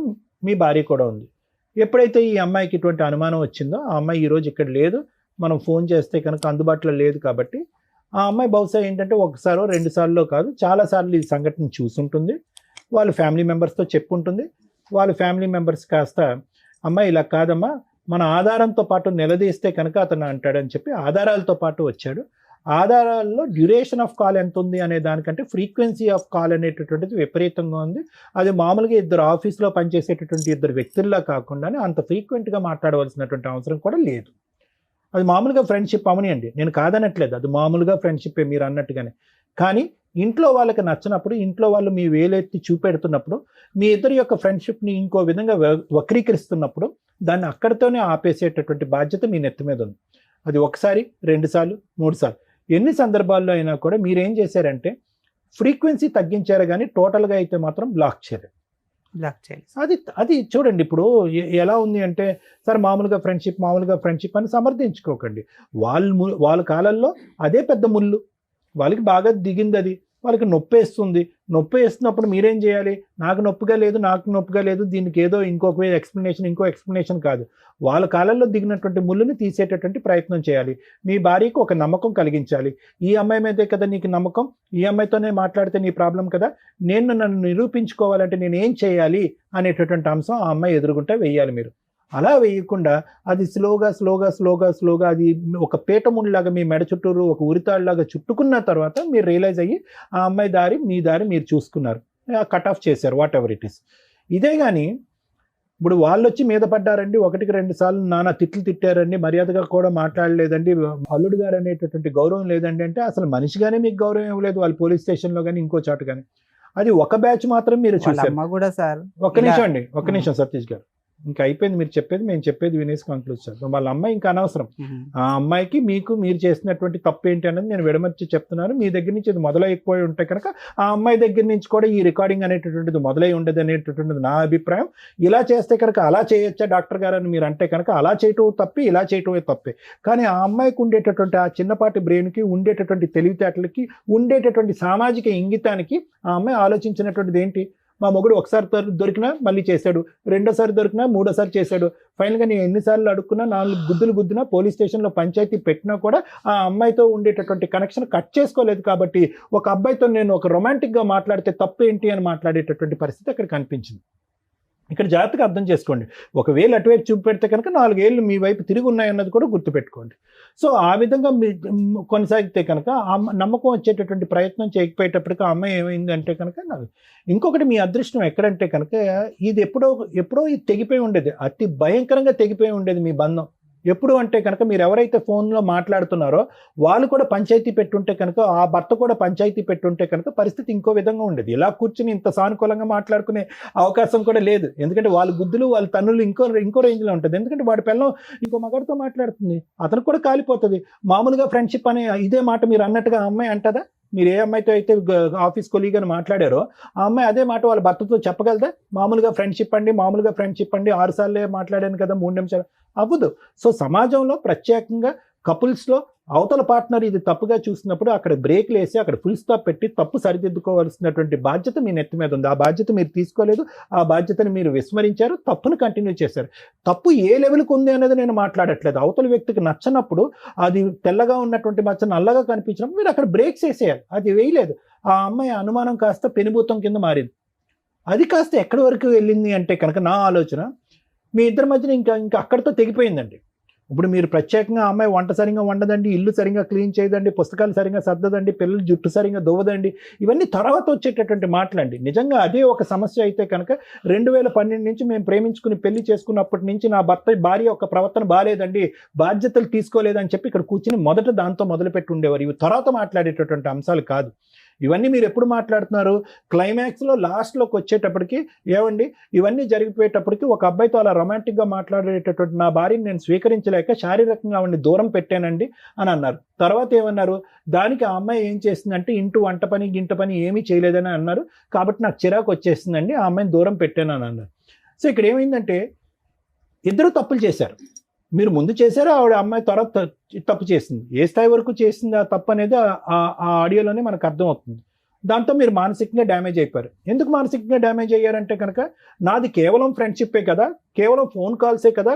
మీ భార్య కూడా ఉంది. ఎప్పుడైతే ఈ అమ్మాయికి ఇటువంటి అనుమానం వచ్చిందో, ఆ అమ్మాయి ఈరోజు ఇక్కడ లేదు, మనం ఫోన్ చేస్తే కనుక అందుబాటులో లేదు కాబట్టి ఆ అమ్మాయి బహుశా ఏంటంటే 1 సారో 2 సార్లో కాదు, చాలాసార్లు ఈ సంఘటన చూసుంటుంది. వాళ్ళ ఫ్యామిలీ మెంబర్స్తో చెప్పుంటుంది. వాళ్ళ ఫ్యామిలీ మెంబర్స్ కాస్త అమ్మాయి ఇలా కాదమ్మా, మన ఆధారంతో పాటు నిలదీస్తే కనుక అతను అంటాడని చెప్పి ఆధారాలతో పాటు వచ్చాడు. ఆధారాల్లో డ్యూరేషన్ ఆఫ్ కాల్ ఎంత ఉంది అనే దానికంటే ఫ్రీక్వెన్సీ ఆఫ్ కాల్ అనేటటువంటిది విపరీతంగా ఉంది. అది మామూలుగా ఇద్దరు ఆఫీస్లో పనిచేసేటటువంటి ఇద్దరు వ్యక్తుల్లా కాకుండానే అంత ఫ్రీక్వెంట్గా మాట్లాడవలసినటువంటి అవసరం కూడా లేదు. అది మామూలుగా ఫ్రెండ్షిప్ అవనియండి, నేను కాదనట్లేదు, అది మామూలుగా ఫ్రెండ్షిప్పే మీరు అన్నట్టుగానే. కానీ ఇంట్లో వాళ్ళకి నచ్చినప్పుడు, ఇంట్లో వాళ్ళు మీ వేలెత్తి చూపెడుతున్నప్పుడు, మీ ఇద్దరి యొక్క ఫ్రెండ్షిప్ని ఇంకో విధంగా వక్రీకరిస్తున్నప్పుడు దాన్ని అక్కడితోనే ఆపేసేటటువంటి బాధ్యత మీ నెత్తి మీద ఉంది. అది ఒకసారి, 2 సార్లు, 3 సార్లు, ఎన్ని సందర్భాల్లో అయినా కూడా మీరేం చేశారంటే ఫ్రీక్వెన్సీ తగ్గించారు, కానీ టోటల్గా అయితే మాత్రం బ్లాక్ చేయలేదు. అది చూడండి. ఇప్పుడు ఎలా ఉంది అంటే, సార్ మామూలుగా ఫ్రెండ్షిప్ అని సమర్థించుకోకండి. వాళ్ళ కాలంలో అదే పెద్ద ముళ్ళు, వాళ్ళకి బాగా దిగింది, అది వాళ్ళకి నొప్పి వేస్తున్నప్పుడు మీరేం చేయాలి? నాకు నొప్పిగా లేదు, దీనికి ఏదో ఇంకో ఎక్స్ప్లెనేషన్ కాదు. వాళ్ళ కాలంలో దిగినటువంటి ముళ్ళుని తీసేటటువంటి ప్రయత్నం చేయాలి. మీ భార్యకు ఒక నమ్మకం కలిగించాలి. ఈ అమ్మాయి మీదే కదా నీకు నమ్మకం, ఈ అమ్మాయితోనే మాట్లాడితే నీ ప్రాబ్లం కదా, నన్ను నిరూపించుకోవాలంటే నేను ఏం చేయాలి అనేటటువంటి అంశం ఆ అమ్మాయి ఎదురుగుంటే వెయ్యాలి. మీరు అలా వేయకుండా అది స్లోగా అది ఒక పీఠముడిలాగా మీ మెడ చుట్టూరు ఒక ఉరితాడులాగా చుట్టుకున్న తర్వాత మీరు రియలైజ్ అయ్యి ఆ అమ్మాయి దారి మీ దారి మీరు చూసుకున్నారు, కట్ ఆఫ్ చేశారు, వాట్ ఎవర్ ఇట్ ఈస్. ఇదే కానీ ఇప్పుడు వాళ్ళు వచ్చి మీద పడ్డారండి, 1-2 సార్లు నానా తిట్లు తిట్టారండి, మర్యాదగా కూడా మాట్లాడలేదండి, అల్లుడు గారు అనేటటువంటి గౌరవం లేదండి అంటే అసలు మనిషిగానే మీకు గౌరవం ఇవ్వలేదు వాళ్ళు పోలీస్ స్టేషన్లో కానీ ఇంకో చోట కానీ. అది ఒక బ్యాచ్ మాత్రం మీరు చూసారు. ఒక్క నిమిషం సతీష్ గారు, ఇంకా అయిపోయింది మీరు చెప్పేది, మేము చెప్పేది వినేసి కంక్లూడ్ చేద్దాం. వాళ్ళ అమ్మాయి ఇంకా అనవసరం. ఆ అమ్మాయికి మీరు చేసినటువంటి తప్పు ఏంటి అనేది నేను విడమర్చి చెప్తున్నాను. మీ దగ్గర నుంచి ఇది మొదలైపోయి ఉంటే కనుక ఆ అమ్మాయి దగ్గర నుంచి కూడా ఈ రికార్డింగ్ అనేటటువంటిది మొదలై ఉండదు అనేటటువంటిది నా అభిప్రాయం. ఇలా చేస్తే కనుక అలా చేయొచ్చా డాక్టర్ గారు అని మీరు అంటే కనుక అలా చేయటం తప్పి, ఇలా చేయటమే తప్పే. కానీ ఆ అమ్మాయికి ఉండేటటువంటి ఆ చిన్నపాటి బ్రెయిన్కి, ఉండేటటువంటి తెలివితేటలకి, ఉండేటటువంటి సామాజిక ఇంగితానికి ఆ అమ్మాయి ఆలోచించినటువంటిది ఏంటి? మా మొగుడు ఒకసారి దొరికినా మళ్ళీ చేశాడు, రెండోసారి దొరికినా మూడోసారి చేశాడు, ఫైనల్గా నేను ఎన్నిసార్లు అడుక్కున్నా 4 గుద్దులు గుద్దినా పోలీస్ స్టేషన్లో పంచాయతీ పెట్టినా కూడా ఆ అమ్మాయితో ఉండేటటువంటి కనెక్షన్ కట్ చేసుకోలేదు. కాబట్టి ఒక అబ్బాయితో నేను ఒక రొమాంటిక్గా మాట్లాడితే తప్పు ఏంటి అని మాట్లాడేటటువంటి పరిస్థితి అక్కడ కనిపించింది. ఇక్కడ జాగ్రత్తగా అర్థం చేసుకోండి. ఒకవేళ అటువైపు చూపెడితే కనుక 4 ఏళ్ళు మీ వైపు తిరిగి ఉన్నాయన్నది కూడా గుర్తుపెట్టుకోండి. సో ఆ విధంగా మీ కొనసాగితే కనుక నమ్మకం వచ్చేటటువంటి ప్రయత్నం చేయకపోయేటప్పటికీ ఆ అమ్మాయి ఏమైందంటే కనుక ఇంకొకటి మీ అదృష్టం ఎక్కడంటే కనుక ఇది ఎప్పుడో ఇది తెగిపోయి ఉండేది, అతి భయంకరంగా తెగిపోయి ఉండేది మీ బంధం. ఎప్పుడు అంటే కనుక మీరు ఎవరైతే ఫోన్లో మాట్లాడుతున్నారో వాళ్ళు కూడా పంచాయతీ పెట్టుంటే కనుక, ఆ భర్త కూడా పంచాయతీ పెట్టుంటే కనుక పరిస్థితి ఇంకో విధంగా ఉండేది. ఇలా కూర్చుని ఇంత సానుకూలంగా మాట్లాడుకునే అవకాశం కూడా లేదు. ఎందుకంటే వాళ్ళ గుద్దులు వాళ్ళ తన్నులు ఇంకో రేంజ్లో ఉంటుంది. ఎందుకంటే వాడి పిల్లం ఇంకో మగాడితో మాట్లాడుతుంది, అతను కూడా కాలిపోతుంది. మామూలుగా ఫ్రెండ్షిప్ అనే ఇదే మాట మీరు అన్నట్టుగా ఆ అమ్మాయి అంటదా? మీరు ఏ అమ్మాయితో అయితే ఆఫీస్ కొలీగ్ అని మాట్లాడారో ఆ అమ్మాయి అదే మాట వాళ్ళ భర్తతో చెప్పగలదా? మామూలుగా ఫ్రెండ్షిప్ అండి 6 సార్లే మాట్లాడాను కదా 3 నిమిషాలు అవ్వదు. సో సమాజంలో ప్రత్యేకంగా కపుల్స్లో అవతల పార్ట్నర్ ఇది తప్పుగా చూసినప్పుడు అక్కడ బ్రేక్లు వేసి అక్కడ ఫుల్ స్టాప్ పెట్టి తప్పు సరిదిద్దుకోవాల్సినటువంటి బాధ్యత మీ నెత్తి మీద ఉంది. ఆ బాధ్యత మీరు తీసుకోలేదు, ఆ బాధ్యతను మీరు విస్మరించారు, తప్పును కంటిన్యూ చేశారు. తప్పు ఏ లెవెల్కి ఉంది అనేది నేను మాట్లాడట్లేదు. అవతల వ్యక్తికి నచ్చనప్పుడు, అది తెల్లగా ఉన్నటువంటి మచ్చ నల్లగా కనిపించినప్పుడు మీరు అక్కడ బ్రేక్స్ వేసేయాలి. అది వేయలేదు. ఆ అమ్మాయి అనుమానం కాస్త పెనుభూతం కింద మారింది. అది కాస్త ఎక్కడి వరకు వెళ్ళింది అంటే కనుక నా ఆలోచన మీ ఇద్దరి మధ్యన ఇంకా అక్కడితో తెగిపోయిందండి. ఇప్పుడు మీరు ప్రత్యేకంగా అమ్మాయి వంట సరిగా వండదండి, ఇల్లు సరిగా క్లీన్ చేయదండి, పుస్తకాలు సరిగా సర్దదండి, పిల్లలు జుట్టు సరిగా దువ్వదండి, ఇవన్నీ తర్వాత వచ్చేటటువంటి మాటలండి. నిజంగా అదే ఒక సమస్య అయితే కనుక 2012 నుంచి మేము ప్రేమించుకుని పెళ్లి చేసుకున్నప్పటి నుంచి నా భార్య ఒక ప్రవర్తన బాగాలేదండి, బాధ్యతలు తీసుకోలేదని చెప్పి ఇక్కడ కూర్చుని మొదట దాంతో మొదలుపెట్టి ఉండేవారు. ఇవి తర్వాత మాట్లాడేటటువంటి అంశాలు కాదు. ఇవన్నీ మీరు ఎప్పుడు మాట్లాడుతున్నారు? క్లైమాక్స్లో లాస్ట్లోకి వచ్చేటప్పటికి ఏమండి ఇవన్నీ జరిగిపోయేటప్పటికి ఒక అబ్బాయితో అలా రొమాంటిక్గా మాట్లాడేటటువంటి నా భార్యని నేను స్వీకరించలేక శారీరకంగా ఆవిడని దూరం పెట్టానండి అని అన్నారు. తర్వాత ఏమన్నారు? దానికి ఆ అమ్మాయి ఏం చేసిందంటే ఇంటి వంట పని గింట పని ఏమీ చేయలేదని అన్నారు. కాబట్టి నాకు చిరాకు వచ్చేసిందండి, ఆ అమ్మాయిని దూరం పెట్టాను అని అన్నారు. సో ఇక్కడ ఏమైందంటే ఇద్దరు తప్పులు చేశారు. మీరు ముందు చేశారు, ఆవిడ అమ్మాయి తర్వాత తప్పు చేసింది. ఏ స్థాయి వరకు చేసింది ఆ తప్పు అనేది ఆ ఆడియోలోనే మనకు అర్థమవుతుంది. దాంతో మీరు మానసికంగా డ్యామేజ్ అయిపోయారు. ఎందుకు మానసికంగా డ్యామేజ్ అయ్యారంటే కనుక నాది కేవలం ఫ్రెండ్షిప్పే కదా, కేవలం ఫోన్ కాల్సే కదా,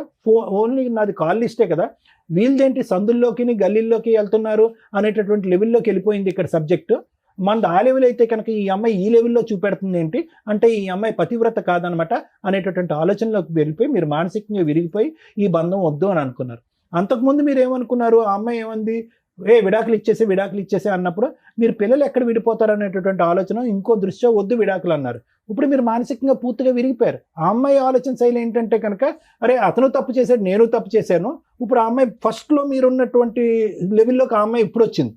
ఓన్లీ నాది కాల్ లిస్టే కదా, వీళ్ళదేంటి సందుల్లోకి గల్లీల్లోకి వెళ్తున్నారు అనేటటువంటి లెవెల్లోకి వెళ్ళిపోయింది ఇక్కడ సబ్జెక్టు. మనది ఆ లెవెల్ అయితే కనుక ఈ అమ్మాయి ఈ లెవెల్లో చూపెడుతుంది ఏంటి అంటే ఈ అమ్మాయి పతివ్రత కాదనమాట అనేటటువంటి ఆలోచనలోకి వెళ్ళిపోయి మీరు మానసికంగా విరిగిపోయి ఈ బంధం వద్దు అని అనుకున్నారు. అంతకుముందు మీరు ఏమనుకున్నారు, ఆ అమ్మాయి ఏమంది, విడాకులు ఇచ్చేసి అన్నప్పుడు మీరు పిల్లలు ఎక్కడ విడిపోతారు అనేటటువంటి ఆలోచన, ఇంకో దృష్ట్యా వద్దు విడాకులు అన్నారు. ఇప్పుడు మీరు మానసికంగా పూర్తిగా విరిగిపోయారు. ఆ అమ్మాయి ఆలోచన శైలి ఏంటంటే కనుక అరే అతను తప్పు చేశాడు, నేను తప్పు చేశాను. ఇప్పుడు ఆ అమ్మాయి ఫస్ట్లో మీరున్నటువంటి లెవెల్లోకి ఆ అమ్మాయి ఇప్పుడు వచ్చింది.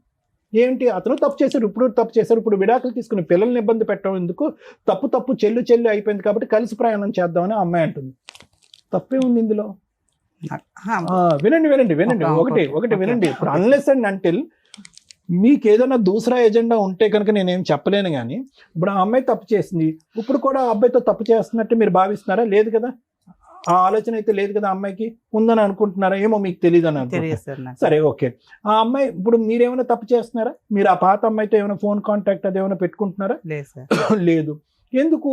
ఏంటి, అతను తప్పు చేశారు, ఇప్పుడు తప్పు చేశారు, ఇప్పుడు విడాకులు తీసుకుని పిల్లల్ని ఇబ్బంది పెట్టడం ఎందుకు, తప్పు చెల్లు అయిపోయింది కాబట్టి కలిసి ప్రయాణం చేద్దామని ఆ అమ్మాయి అంటుంది. తప్పే ఉంది ఇందులో. వినండి ఒకటి వినండి. ఇప్పుడు అన్లెస్ అండ్ అంటిల్ మీకు ఏదైనా దూసరా ఎజెండా ఉంటే కనుక నేనేం చెప్పలేను. కానీ ఇప్పుడు ఆ అమ్మాయి తప్పు చేసింది, ఇప్పుడు కూడా ఆ అబ్బాయితో తప్పు చేస్తున్నట్టు మీరు భావిస్తున్నారా? లేదు కదా, ఆ ఆలోచన అయితే లేదు కదా. అమ్మాయికి ఉందని అనుకుంటున్నారా? ఏమో మీకు తెలియదు అని అనుకుంటున్నారా? సరే ఓకే. ఆ అమ్మాయి ఇప్పుడు మీరేమైనా తప్పు చేస్తున్నారా? మీరు ఆ పాత అమ్మాయితో ఏమైనా ఫోన్ కాంటాక్ట్ అది ఏమైనా పెట్టుకుంటున్నారా? లేదు. ఎందుకు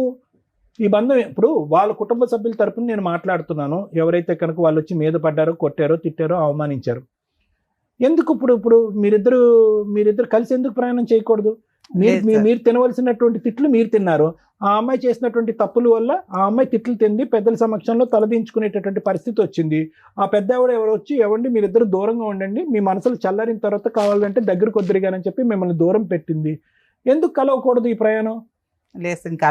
ఈ బంధం? ఇప్పుడు వాళ్ళ కుటుంబ సభ్యుల తరపున నేను మాట్లాడుతున్నాను. ఎవరైతే కనుక వాళ్ళు వచ్చి మీద పడ్డారో, కొట్టారో, తిట్టారో, అవమానించారు, ఎందుకు ఇప్పుడు మీరిద్దరు కలిసి ఎందుకు ప్రయాణం చేయకూడదు? మీరు తినవలసినటువంటి తిట్లు మీరు తిన్నారు. ఆ అమ్మాయి చేసినటువంటి తప్పుల వల్ల ఆ అమ్మాయి తిట్లు తింది, పెద్దల సమక్షంలో తలదించుకునేటటువంటి పరిస్థితి వచ్చింది. ఆ పెద్ద ఎవరు వచ్చి ఎవండి మీరిద్దరు దూరంగా ఉండండి, మీ మనసులు చల్లారిన తర్వాత కావాలంటే దగ్గరకు వద్దురుగానని చెప్పి మిమ్మల్ని దూరం పెట్టింది. ఎందుకు కలవకూడదు ఈ ప్రయాణం? లేదు, ఇంకా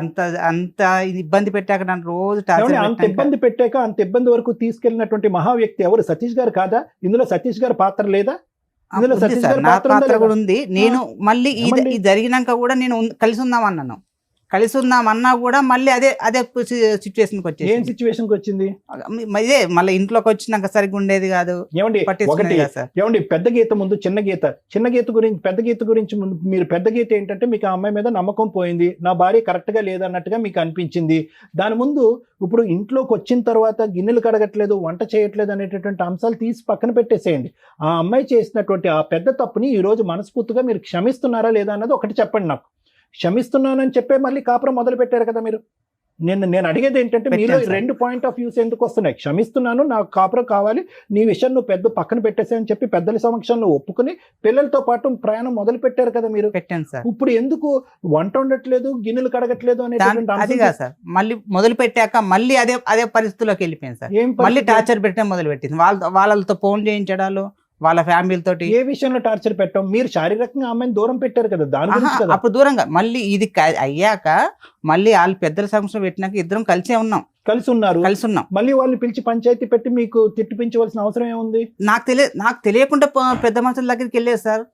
అంత ఇబ్బంది పెట్టాక నన్ను రోజు అంత ఇబ్బంది పెట్టాక అంత ఇబ్బంది వరకు తీసుకెళ్ళినటువంటి మహా వ్యక్తి ఎవరు? సతీష్ గారు కాదా? ఇందులో సతీష్ గారి పాత్ర లేదా? ఇందులో సతీష్ గారి పాత్ర కూడా ఉంది. నేను మళ్ళీ ఇది జరిగినాక కూడా నేను కలిసి ఉందామన్నా కూడా మళ్ళీ అదే సిచ్యువేషన్కి వచ్చేది. ఏం సిచ్యువేషన్కి వచ్చింది? ఇదే మళ్ళీ ఇంట్లోకి వచ్చినాక సరిగ్గా ఉండేది కాదు. ఏమండి పెద్ద గీత ముందు చిన్న గీత గురించి, పెద్ద గీత గురించి ముందు మీరు పెద్ద గీత ఏంటంటే మీకు ఆ అమ్మాయి మీద నమ్మకం పోయింది, నా భార్య కరెక్ట్ గా లేదన్నట్టుగా మీకు అనిపించింది. దాని ముందు ఇప్పుడు ఇంట్లోకి వచ్చిన తర్వాత గిన్నెలు కడగట్లేదు, వంట చేయట్లేదు అనేటటువంటి అంశాలు తీసి పక్కన పెట్టేసేయండి. ఆ అమ్మాయి చేసినటువంటి ఆ పెద్ద తప్పుని ఈ రోజు మనస్ఫూర్తిగా మీరు క్షమిస్తున్నారా లేదా అన్నది ఒకటి చెప్పండి నాకు. క్షమిస్తున్నానని చెప్పే మళ్ళీ కాపురం మొదలు పెట్టారు కదా మీరు. నేను అడిగేది ఏంటంటే మీరు రెండు పాయింట్ ఆఫ్ వ్యూస్ ఎందుకు వస్తున్నాయి? క్షమిస్తున్నాను, నాకు కాపురం కావాలి, నీ విషయం నువ్వు పెద్ద పక్కన పెట్టేసాయని చెప్పి పెద్దల సమక్షంలో ఒప్పుకుని పిల్లలతో పాటు ప్రయాణం మొదలు పెట్టారు కదా మీరు. పెట్టాను సార్. ఇప్పుడు ఎందుకు వంట ఉండట్లేదు, గిన్నెలు కడగట్లేదు అనేది సార్. మళ్ళీ మొదలు పెట్టాక మళ్ళీ అదే పరిస్థితిలోకి వెళ్ళిపోయింది సార్. మళ్ళీ టార్చర్ పెట్టడం మొదలు పెట్టింది. వాళ్ళతో ఫోన్ చేయించడాలు, వాళ్ళ ఫ్యామిలీలతోటి. ఏ విషయంలో టార్చర్ పెట్టాం? మీరు శారీరకంగా అమ్మాయిని దూరం పెట్టారు కదా, దాని గురించి కదా. అప్పుడు దూరంగా మళ్ళీ ఇది అయ్యాక మళ్ళీ వాళ్ళు పెద్దల సమస్య పెట్టినాక ఇద్దరం కలిసి ఉన్నాం. మళ్ళీ వాళ్ళని పిలిచి పంచాయతీ పెట్టి మీకు తిట్టిపించవలసిన అవసరం ఏముంది? నాకు తెలియకుండా పెద్ద మనుషుల దగ్గరికి వెళ్ళేది సార్.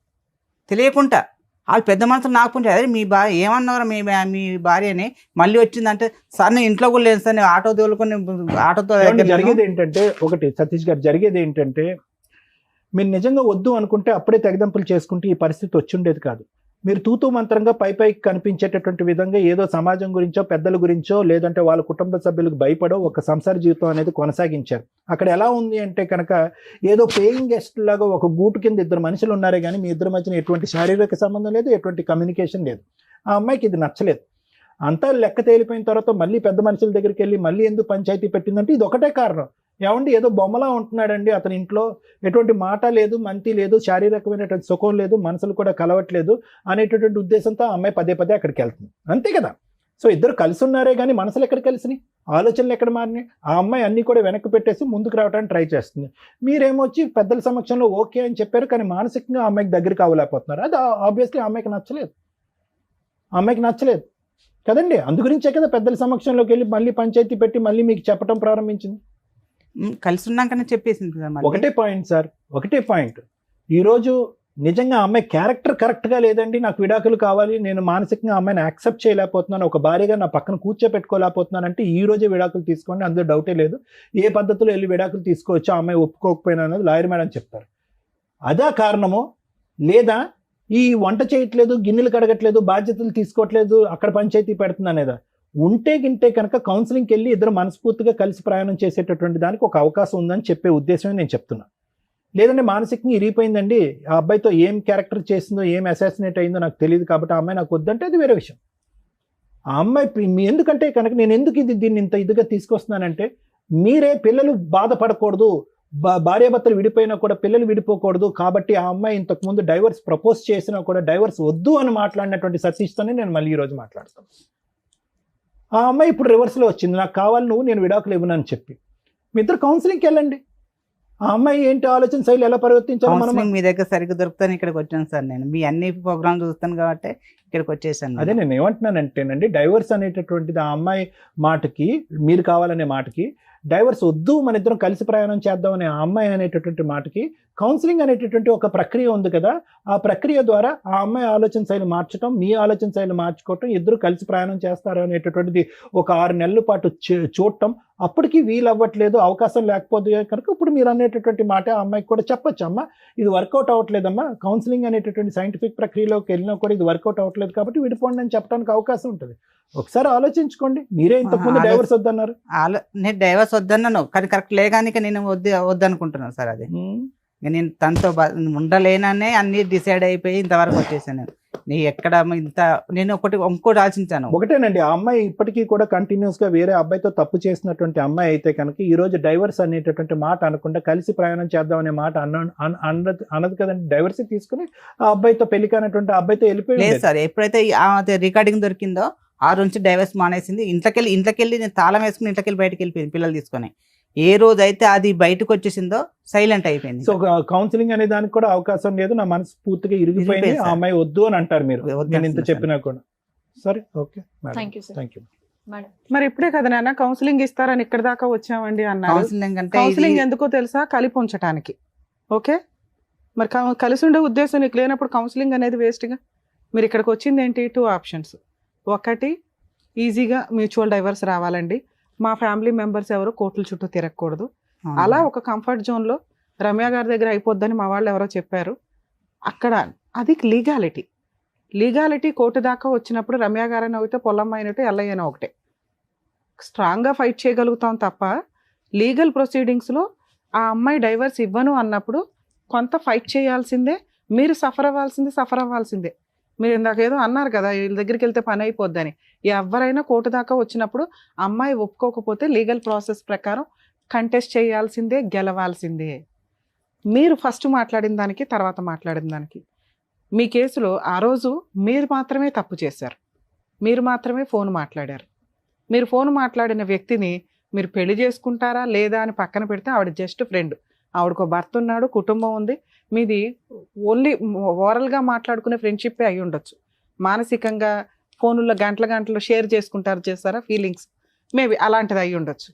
తెలియకుండా వాళ్ళు పెద్ద మనుషులు నాకు పుంచారు, అదే మీ భార్య ఏమన్నారు, మీ భార్యని మళ్ళీ వచ్చిందంటే సార్ నేను ఇంట్లో కూడా లేదు సార్, నేను ఆటో తోలుకొని ఆటోతో. జరిగేది ఏంటంటే ఒకటి సతీష్ గారు, జరిగేది ఏంటంటే మీరు నిజంగా వద్దు అనుకుంటే అప్పుడే తెగదంపులు చేసుకుంటే ఈ పరిస్థితి వచ్చుండేది కాదు. మీరు తూతూ మంత్రంగా పైకి కనిపించేటటువంటి విధంగా ఏదో సమాజం గురించో, పెద్దల గురించో, లేదంటే వాళ్ళ కుటుంబ సభ్యులకు భయపడో ఒక సంసార జీవితం అనేది కొనసాగించారు. అక్కడ ఎలా ఉంది అంటే కనుక ఏదో పేయింగ్ గెస్ట్ లాగా ఒక గూటు కింద ఇద్దరు మనుషులు ఉన్నారే కానీ మీ ఇద్దరి మధ్యన ఎటువంటి శారీరక సంబంధం లేదు, ఎటువంటి కమ్యూనికేషన్ లేదు. ఆ అమ్మాయికి ఇది నచ్చలేదు. అంతా లెక్క తేలిపోయిన తర్వాత మళ్ళీ పెద్ద మనుషుల దగ్గరికి వెళ్ళి మళ్ళీ ఎందుకు పంచాయతీ పెట్టిందంటే ఇది ఒకటే కారణం. ఏమండి ఏదో బొమ్మలా ఉంటున్నాడండి అతని ఇంట్లో, ఎటువంటి మాట లేదు, మంతి లేదు, శారీరకమైనటువంటి సుఖం లేదు, మనసులు కూడా కలవట్లేదు అనేటటువంటి ఉద్దేశంతో ఆ అమ్మాయి పదే అక్కడికి వెళ్తుంది. అంతే కదా. సో ఇద్దరు కలిసి ఉన్నారే కానీ మనసులు ఎక్కడ కలిసినాయి, ఆలోచనలు ఎక్కడ మారినాయి? ఆ అమ్మాయి అన్ని కూడా వెనక్కి పెట్టేసి ముందుకు రావడానికి ట్రై చేస్తుంది. మీరేమొచ్చి పెద్దల సమక్షంలో ఓకే అని చెప్పారు కానీ మానసికంగా ఆ అమ్మాయికి దగ్గరికి అవ్వలేకపోతున్నారు. అది ఆబ్వియస్లీ ఆ అమ్మాయికి నచ్చలేదు కదండి. అందుగురించే కదా పెద్దల సమక్షంలోకి వెళ్ళి మళ్ళీ పంచాయతీ పెట్టి మళ్ళీ మీకు చెప్పడం ప్రారంభించింది. కలిసి ఉన్నాకనే చెప్పేసింది. ఒకటే పాయింట్ సార్, ఒకటే పాయింట్. ఈరోజు నిజంగా అమ్మాయి క్యారెక్టర్ కరెక్ట్గా లేదండి, నాకు విడాకులు కావాలి, నేను మానసికంగా అమ్మాయిని యాక్సెప్ట్ చేయలేకపోతున్నాను, ఒక భార్యగా నా పక్కన కూర్చోపెట్టుకోలేకపోతున్నాను అంటే ఈ రోజే విడాకులు తీసుకోండి, అందులో డౌటే లేదు. ఏ పద్ధతిలో వెళ్ళి విడాకులు తీసుకోవచ్చో ఆ అమ్మాయి ఒప్పుకోకపోయినా అనేది లాయర్ మేడం చెప్తారు. అదా కారణమో, లేదా ఈ వంట చేయట్లేదు, గిన్నెలు కడగట్లేదు, బాధ్యతలు తీసుకోవట్లేదు, అక్కడ పంచాయతీ పెడుతుంది అనేదా? ఉంటే కనుక కౌన్సిలింగ్కి వెళ్ళి ఇద్దరు మనస్ఫూర్తిగా కలిసి ప్రయాణం చేసేటటువంటి దానికి ఒక అవకాశం ఉందని చెప్పే ఉద్దేశమే నేను చెప్తున్నా. లేదంటే మానసికంగా ఇరిగిపోయిందండి, ఆ అబ్బాయితో ఏం క్యారెక్టర్ చేసిందో, ఏం అసాసినేట్ అయిందో నాకు తెలియదు కాబట్టి ఆ అమ్మాయి నాకు వద్దంటే అది వేరే విషయం. ఆ అమ్మాయి ఎందుకంటే కనుక నేను ఎందుకు దీన్ని ఇంత ఇదిగా తీసుకొస్తున్నానంటే మీరే పిల్లలు బాధపడకూడదు, భార్యాభర్తలు విడిపోయినా కూడా పిల్లలు విడిపోకూడదు కాబట్టి ఆ అమ్మాయి ఇంతకు ముందు డైవర్స్ ప్రపోజ్ చేసినా కూడా డైవర్స్ వద్దు అని మాట్లాడినటువంటి సతీష్తోనే నేను మళ్ళీ ఈరోజు మాట్లాడతాను. ఆ అమ్మాయి ఇప్పుడు రివర్స్లో వచ్చింది, నాకు కావాలి నువ్వు, నేను విడాకులు ఇవ్వనని చెప్పి. మీ ఇద్దరు కౌన్సిలింగ్కి వెళ్ళండి. ఆ అమ్మాయి ఏంటి ఆలోచన శైలి ఎలా పరివర్తించాలో మనం మీ దగ్గర సరిగ్గా దొరుకుతాను ఇక్కడికి వచ్చాను సార్. నేను మీ అన్ని ప్రోగ్రామ్ చూస్తాను కాబట్టి ఇక్కడికి వచ్చేసాను. అదే నేను ఏమంటున్నానంటేనండి, డైవర్స్ అనేటటువంటిది ఆ అమ్మాయి మాటకి, మీరు కావాలనే మాటకి, డైవర్స్ వద్దు మన ఇద్దరం కలిసి ప్రయాణం చేద్దాం అనే ఆ అమ్మాయి అనేటటువంటి మాటకి కౌన్సిలింగ్ అనేటటువంటి ఒక ప్రక్రియ ఉంది కదా. ఆ ప్రక్రియ ద్వారా ఆ అమ్మాయి ఆలోచన శైలి మార్చడం, మీ ఆలోచన శైలి మార్చుకోవటం, ఇద్దరు కలిసి ప్రయాణం చేస్తారు అనేటటువంటిది ఒక 6 నెలల పాటు చూడటం. అప్పటికి వీలు అవ్వట్లేదు, అవకాశం లేకపోతే కనుక ఇప్పుడు మీరు అనేటటువంటి మాట ఆ అమ్మాయికి కూడా చెప్పొచ్చు, అమ్మ ఇది వర్కౌట్ అవ్వట్లేదమ్మా, కౌన్సిలింగ్ అనేటటువంటి సైంటిఫిక్ ప్రక్రియలోకి వెళ్ళినా కూడా ఇది వర్కౌట్ అవ్వట్లేదు కాబట్టి విడిపోండి అని చెప్పడానికి అవకాశం ఉంటుంది. ఒకసారి ఆలోచించుకోండి. మీరే ఇంతకుముందు డైవర్స్ వద్దన్నారు. నేను డైవర్స్ వద్దన్నాను కానీ కరెక్ట్ లేగానిక నేను వద్దనుకుంటున్నాను సార్. అది నేను తనతో ఉండలేననే అన్ని డిసైడ్ అయిపోయి ఇంతవరకు వచ్చేసాను. నీ ఎక్కడ ఇంత నేను ఇంకోటి ఆలోచించాను. ఒకటేనండి, ఆ అమ్మాయి ఇప్పటికీ కూడా కంటిన్యూస్ గా వేరే అబ్బాయితో తప్పు చేసినటువంటి అమ్మాయి అయితే కనుక ఈ రోజు డైవర్స్ అనేటటువంటి మాట అనకుండా కలిసి ప్రయాణం చేద్దాం అనే మాట అన్నది కదండి. డైవర్స్ తీసుకుని ఆ అబ్బాయితో పెళ్లి కానటువంటి అబ్బాయితో వెళ్ళిపోయింది సార్. ఎప్పుడైతే రికార్డింగ్ దొరికిందో ఆ నుంచి డైవర్స్ మానేసింది. ఇంట్లోకెళ్ళి నేను తాళం వేసుకుని ఇంట్లోకెళ్ళి బయటకు వెళ్ళిపోయింది పిల్లలు తీసుకొని. ఏ రోజు అయితే అది బయటకు వచ్చేసిందో సైలెంట్ అయిపోయింది. సో కౌన్సిలింగ్ అనే దానికి కూడా అవకాశం లేదు, నా మనసు పూర్తిగా ఇరిగిపోయింది, ఆ అమ్మాయి వద్దు అని అంటారు మీరు, నేను ఇంత చెప్పినా కూడా. సరే, ఓకే, థ్యాంక్ యూ. మరి ఇప్పుడే కదా నాన్న కౌన్సిలింగ్ ఇస్తారని ఇక్కడ దాకా వచ్చామండి అన్నారు. కౌన్సిలింగ్ ఎందుకో తెలుసా? కలిపి ఉంచడానికి. ఓకే, మరి కలిసి ఉండే ఉద్దేశం నీకు లేనప్పుడు కౌన్సిలింగ్ అనేది వేస్ట్గా. మీరు ఇక్కడికి వచ్చింది ఏంటి? 2 ఆప్షన్స్. ఒకటి, ఈజీగా మ్యూచువల్ డైవర్స్ రావాలండి, మా ఫ్యామిలీ మెంబర్స్ ఎవరు కోర్టుల చుట్టూ తిరగకూడదు. అలా ఒక కంఫర్ట్ జోన్లో రమ్య గారి దగ్గర అయిపోద్దని మా వాళ్ళు ఎవరో చెప్పారు. అక్కడ అది లీగాలిటీ కోర్టు దాకా వచ్చినప్పుడు రమ్య గారైనా ఒకటే, పొల్లమ్మ అయినట్టు, ఎల్లయ్యన ఒకటే. స్ట్రాంగ్గా ఫైట్ చేయగలుగుతాం తప్ప లీగల్ ప్రొసీడింగ్స్లో ఆ అమ్మాయి డైవర్స్ ఇవ్వను అన్నప్పుడు కొంత ఫైట్ చేయాల్సిందే. మీరు సఫర్ అవ్వాల్సిందే. మీరు ఇందాక ఏదో అన్నారు కదా, వీళ్ళ దగ్గరికి వెళ్తే పని అయిపోద్దని. ఎవరైనా కోర్టు దాకా వచ్చినప్పుడు అమ్మాయి ఒప్పుకోకపోతే లీగల్ ప్రాసెస్ ప్రకారం కంటెస్ట్ చేయాల్సిందే, గెలవాల్సిందే. మీరు ఫస్ట్ మాట్లాడిన దానికి తర్వాత మాట్లాడిన దానికి మీ కేసులో ఆ రోజు మీరు మాత్రమే తప్పు చేశారు, మీరు మాత్రమే ఫోన్ మాట్లాడారు. మీరు ఫోన్ మాట్లాడిన వ్యక్తిని మీరు పెళ్లి చేసుకుంటారా లేదా అని పక్కన పెడితే ఆవిడ జస్ట్ ఫ్రెండ్, ఆవిడకు భర్త ఉన్నాడు, కుటుంబం ఉంది, మీది ఓన్లీ ఓరల్గా మాట్లాడుకునే ఫ్రెండ్షిప్పే అయి ఉండొచ్చు. మానసికంగా ఫోనుల్లో గంటలు షేర్ చేస్తారా ఫీలింగ్స్, మేబీ అలాంటిది అయి ఉండొచ్చు.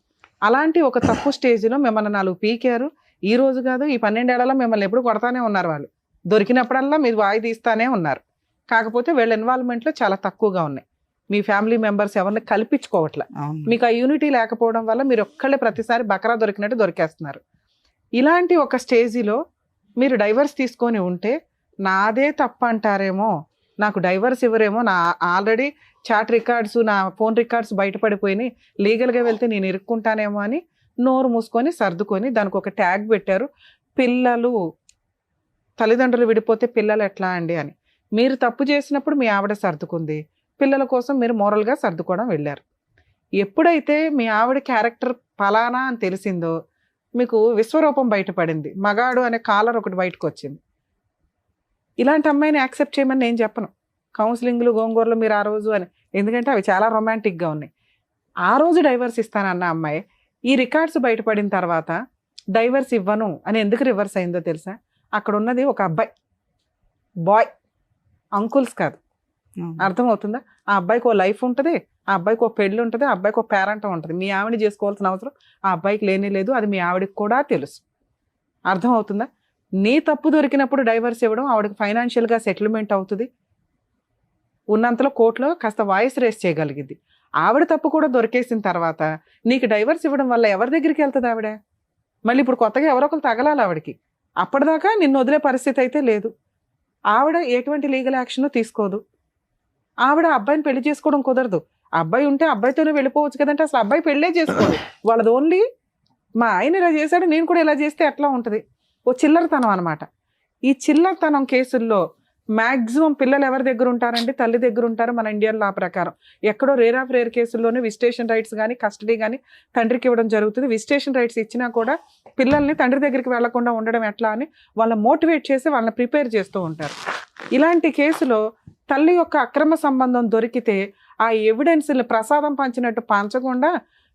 అలాంటి ఒక తప్పు స్టేజ్లో మిమ్మల్ని 4 పీకారు. ఈ రోజు కాదు, ఈ 12 ఏళ్లలో మిమ్మల్ని ఎప్పుడు కొడతానే ఉన్నారు. వాళ్ళు దొరికినప్పుడల్లా మీరు వాయి తీస్తానే ఉన్నారు. కాకపోతే వీళ్ళ ఇన్వాల్వ్మెంట్లో చాలా తక్కువగా ఉన్నాయి. మీ ఫ్యామిలీ మెంబర్స్ ఎవరిని కల్పించుకోవట్లే. మీకు ఆ యూనిటీ లేకపోవడం వల్ల మీరు ఒక్కళ్ళే ప్రతిసారి బకరా దొరికినట్టు దొరికేస్తున్నారు. ఇలాంటి ఒక స్టేజిలో మీరు డైవర్స్ తీసుకొని ఉంటే నాదే తప్పు అంటారేమో, నాకు డైవర్స్ ఇవ్వరేమో, నా ఆల్రెడీ చాట్ రికార్డ్స్, నా ఫోన్ రికార్డ్స్ బయటపడిపోయినాయి, లీగల్గా వెళ్తే నేను ఇరుక్కుంటానేమో అని నోరు మూసుకొని సర్దుకొని దానికి ఒక ట్యాగ్ పెట్టారు, పిల్లలు. తల్లిదండ్రులు విడిపోతే పిల్లలు ఎట్లా అండి అని. మీరు తప్పు చేసినప్పుడు మీ ఆవిడ సర్దుకుంది, పిల్లల కోసం మీరు మోరల్గా సర్దుకోవడం వెళ్ళారు. ఎప్పుడైతే మీ ఆవిడ క్యారెక్టర్ ఫలానా అని తెలిసిందో మీకు విశ్వరూపం బయటపడింది, మగాడు అనే కాలర్ ఒకటి బయటకు వచ్చింది. ఇలాంటి అమ్మాయిని యాక్సెప్ట్ చేయమని నేను చెప్పను. కౌన్సిలింగ్లు గోంగూరలు మీరు ఆ రోజు అని, ఎందుకంటే అవి చాలా రొమాంటిక్గా ఉన్నాయి. ఆ రోజు డైవర్స్ ఇస్తానన్న అమ్మాయి ఈ రికార్డ్స్ బయటపడిన తర్వాత డైవర్స్ ఇవ్వను అని ఎందుకు రివర్స్ అయిందో తెలుసా? అక్కడ ఉన్నది ఒక అబ్బాయి, బాయ్, అంకుల్స్ కాదు. అర్థమవుతుందా? ఆ అబ్బాయికి ఓ లైఫ్ ఉంటుంది, ఆ అబ్బాయికి ఒక పెళ్ళి ఉంటుంది, ఆ అబ్బాయికి ఒక పేరెంట్ ఉంటుంది. మీ ఆవిడ చేసుకోవాల్సిన అవసరం ఆ అబ్బాయికి లేనే లేదు, అది మీ ఆవిడకి కూడా తెలుసు. అర్థమవుతుందా? నీ తప్పు దొరికినప్పుడు డైవర్స్ ఇవ్వడం, ఆవిడకి ఫైనాన్షియల్గా సెటిల్మెంట్ అవుతుంది, ఉన్నంతలో కోర్టులో కాస్త వాయిస్ రేస్ చేయగలిగింది. ఆవిడ తప్పు కూడా దొరికేసిన తర్వాత నీకు డైవర్స్ ఇవ్వడం వల్ల ఎవరి దగ్గరికి వెళ్తుంది ఆవిడ? మళ్ళీ ఇప్పుడు కొత్తగా ఎవరో ఒకరు తగలాలి ఆవిడకి. అప్పటిదాకా నిన్ను వదిలే పరిస్థితి అయితే లేదు. ఆవిడ ఎటువంటి లీగల్ యాక్షన్ తీసుకోదు. ఆవిడ అబ్బాయిని పెళ్లి చేసుకోవడం కుదరదు. అబ్బాయి ఉంటే అబ్బాయితోనే వెళ్ళిపోవచ్చు కదంటే అసలు అబ్బాయి పెళ్ళే చేసుకోదు. వాళ్ళది ఓన్లీ మా ఆయన ఇలా చేశాడు నేను కూడా ఇలా చేస్తే ఎట్లా ఉంటుంది, ఓ చిల్లరతనం అనమాట. ఈ చిల్లరతనం కేసుల్లో మాక్సిమం పిల్లలు ఎవరి దగ్గర ఉంటారంటే తల్లి దగ్గర ఉంటారు మన ఇండియన్ లా ప్రకారం. ఎక్కడో రేర్ ఆఫ్ రేర్ కేసుల్లోనే విజిటేషన్ రైట్స్ కానీ కస్టడీ కానీ తండ్రికి ఇవ్వడం జరుగుతుంది. విజిటేషన్ రైట్స్ ఇచ్చినా కూడా పిల్లల్ని తండ్రి దగ్గరికి వెళ్లకుండా ఉండడం ఎట్లా అని వాళ్ళని మోటివేట్ చేసి వాళ్ళని ప్రిపేర్ చేస్తూ ఉంటారు. ఇలాంటి కేసులో తల్లి యొక్క అక్రమ సంబంధం దొరికితే ఆ ఎవిడెన్స్ని ప్రసాదం పంచినట్టు పంచకుండా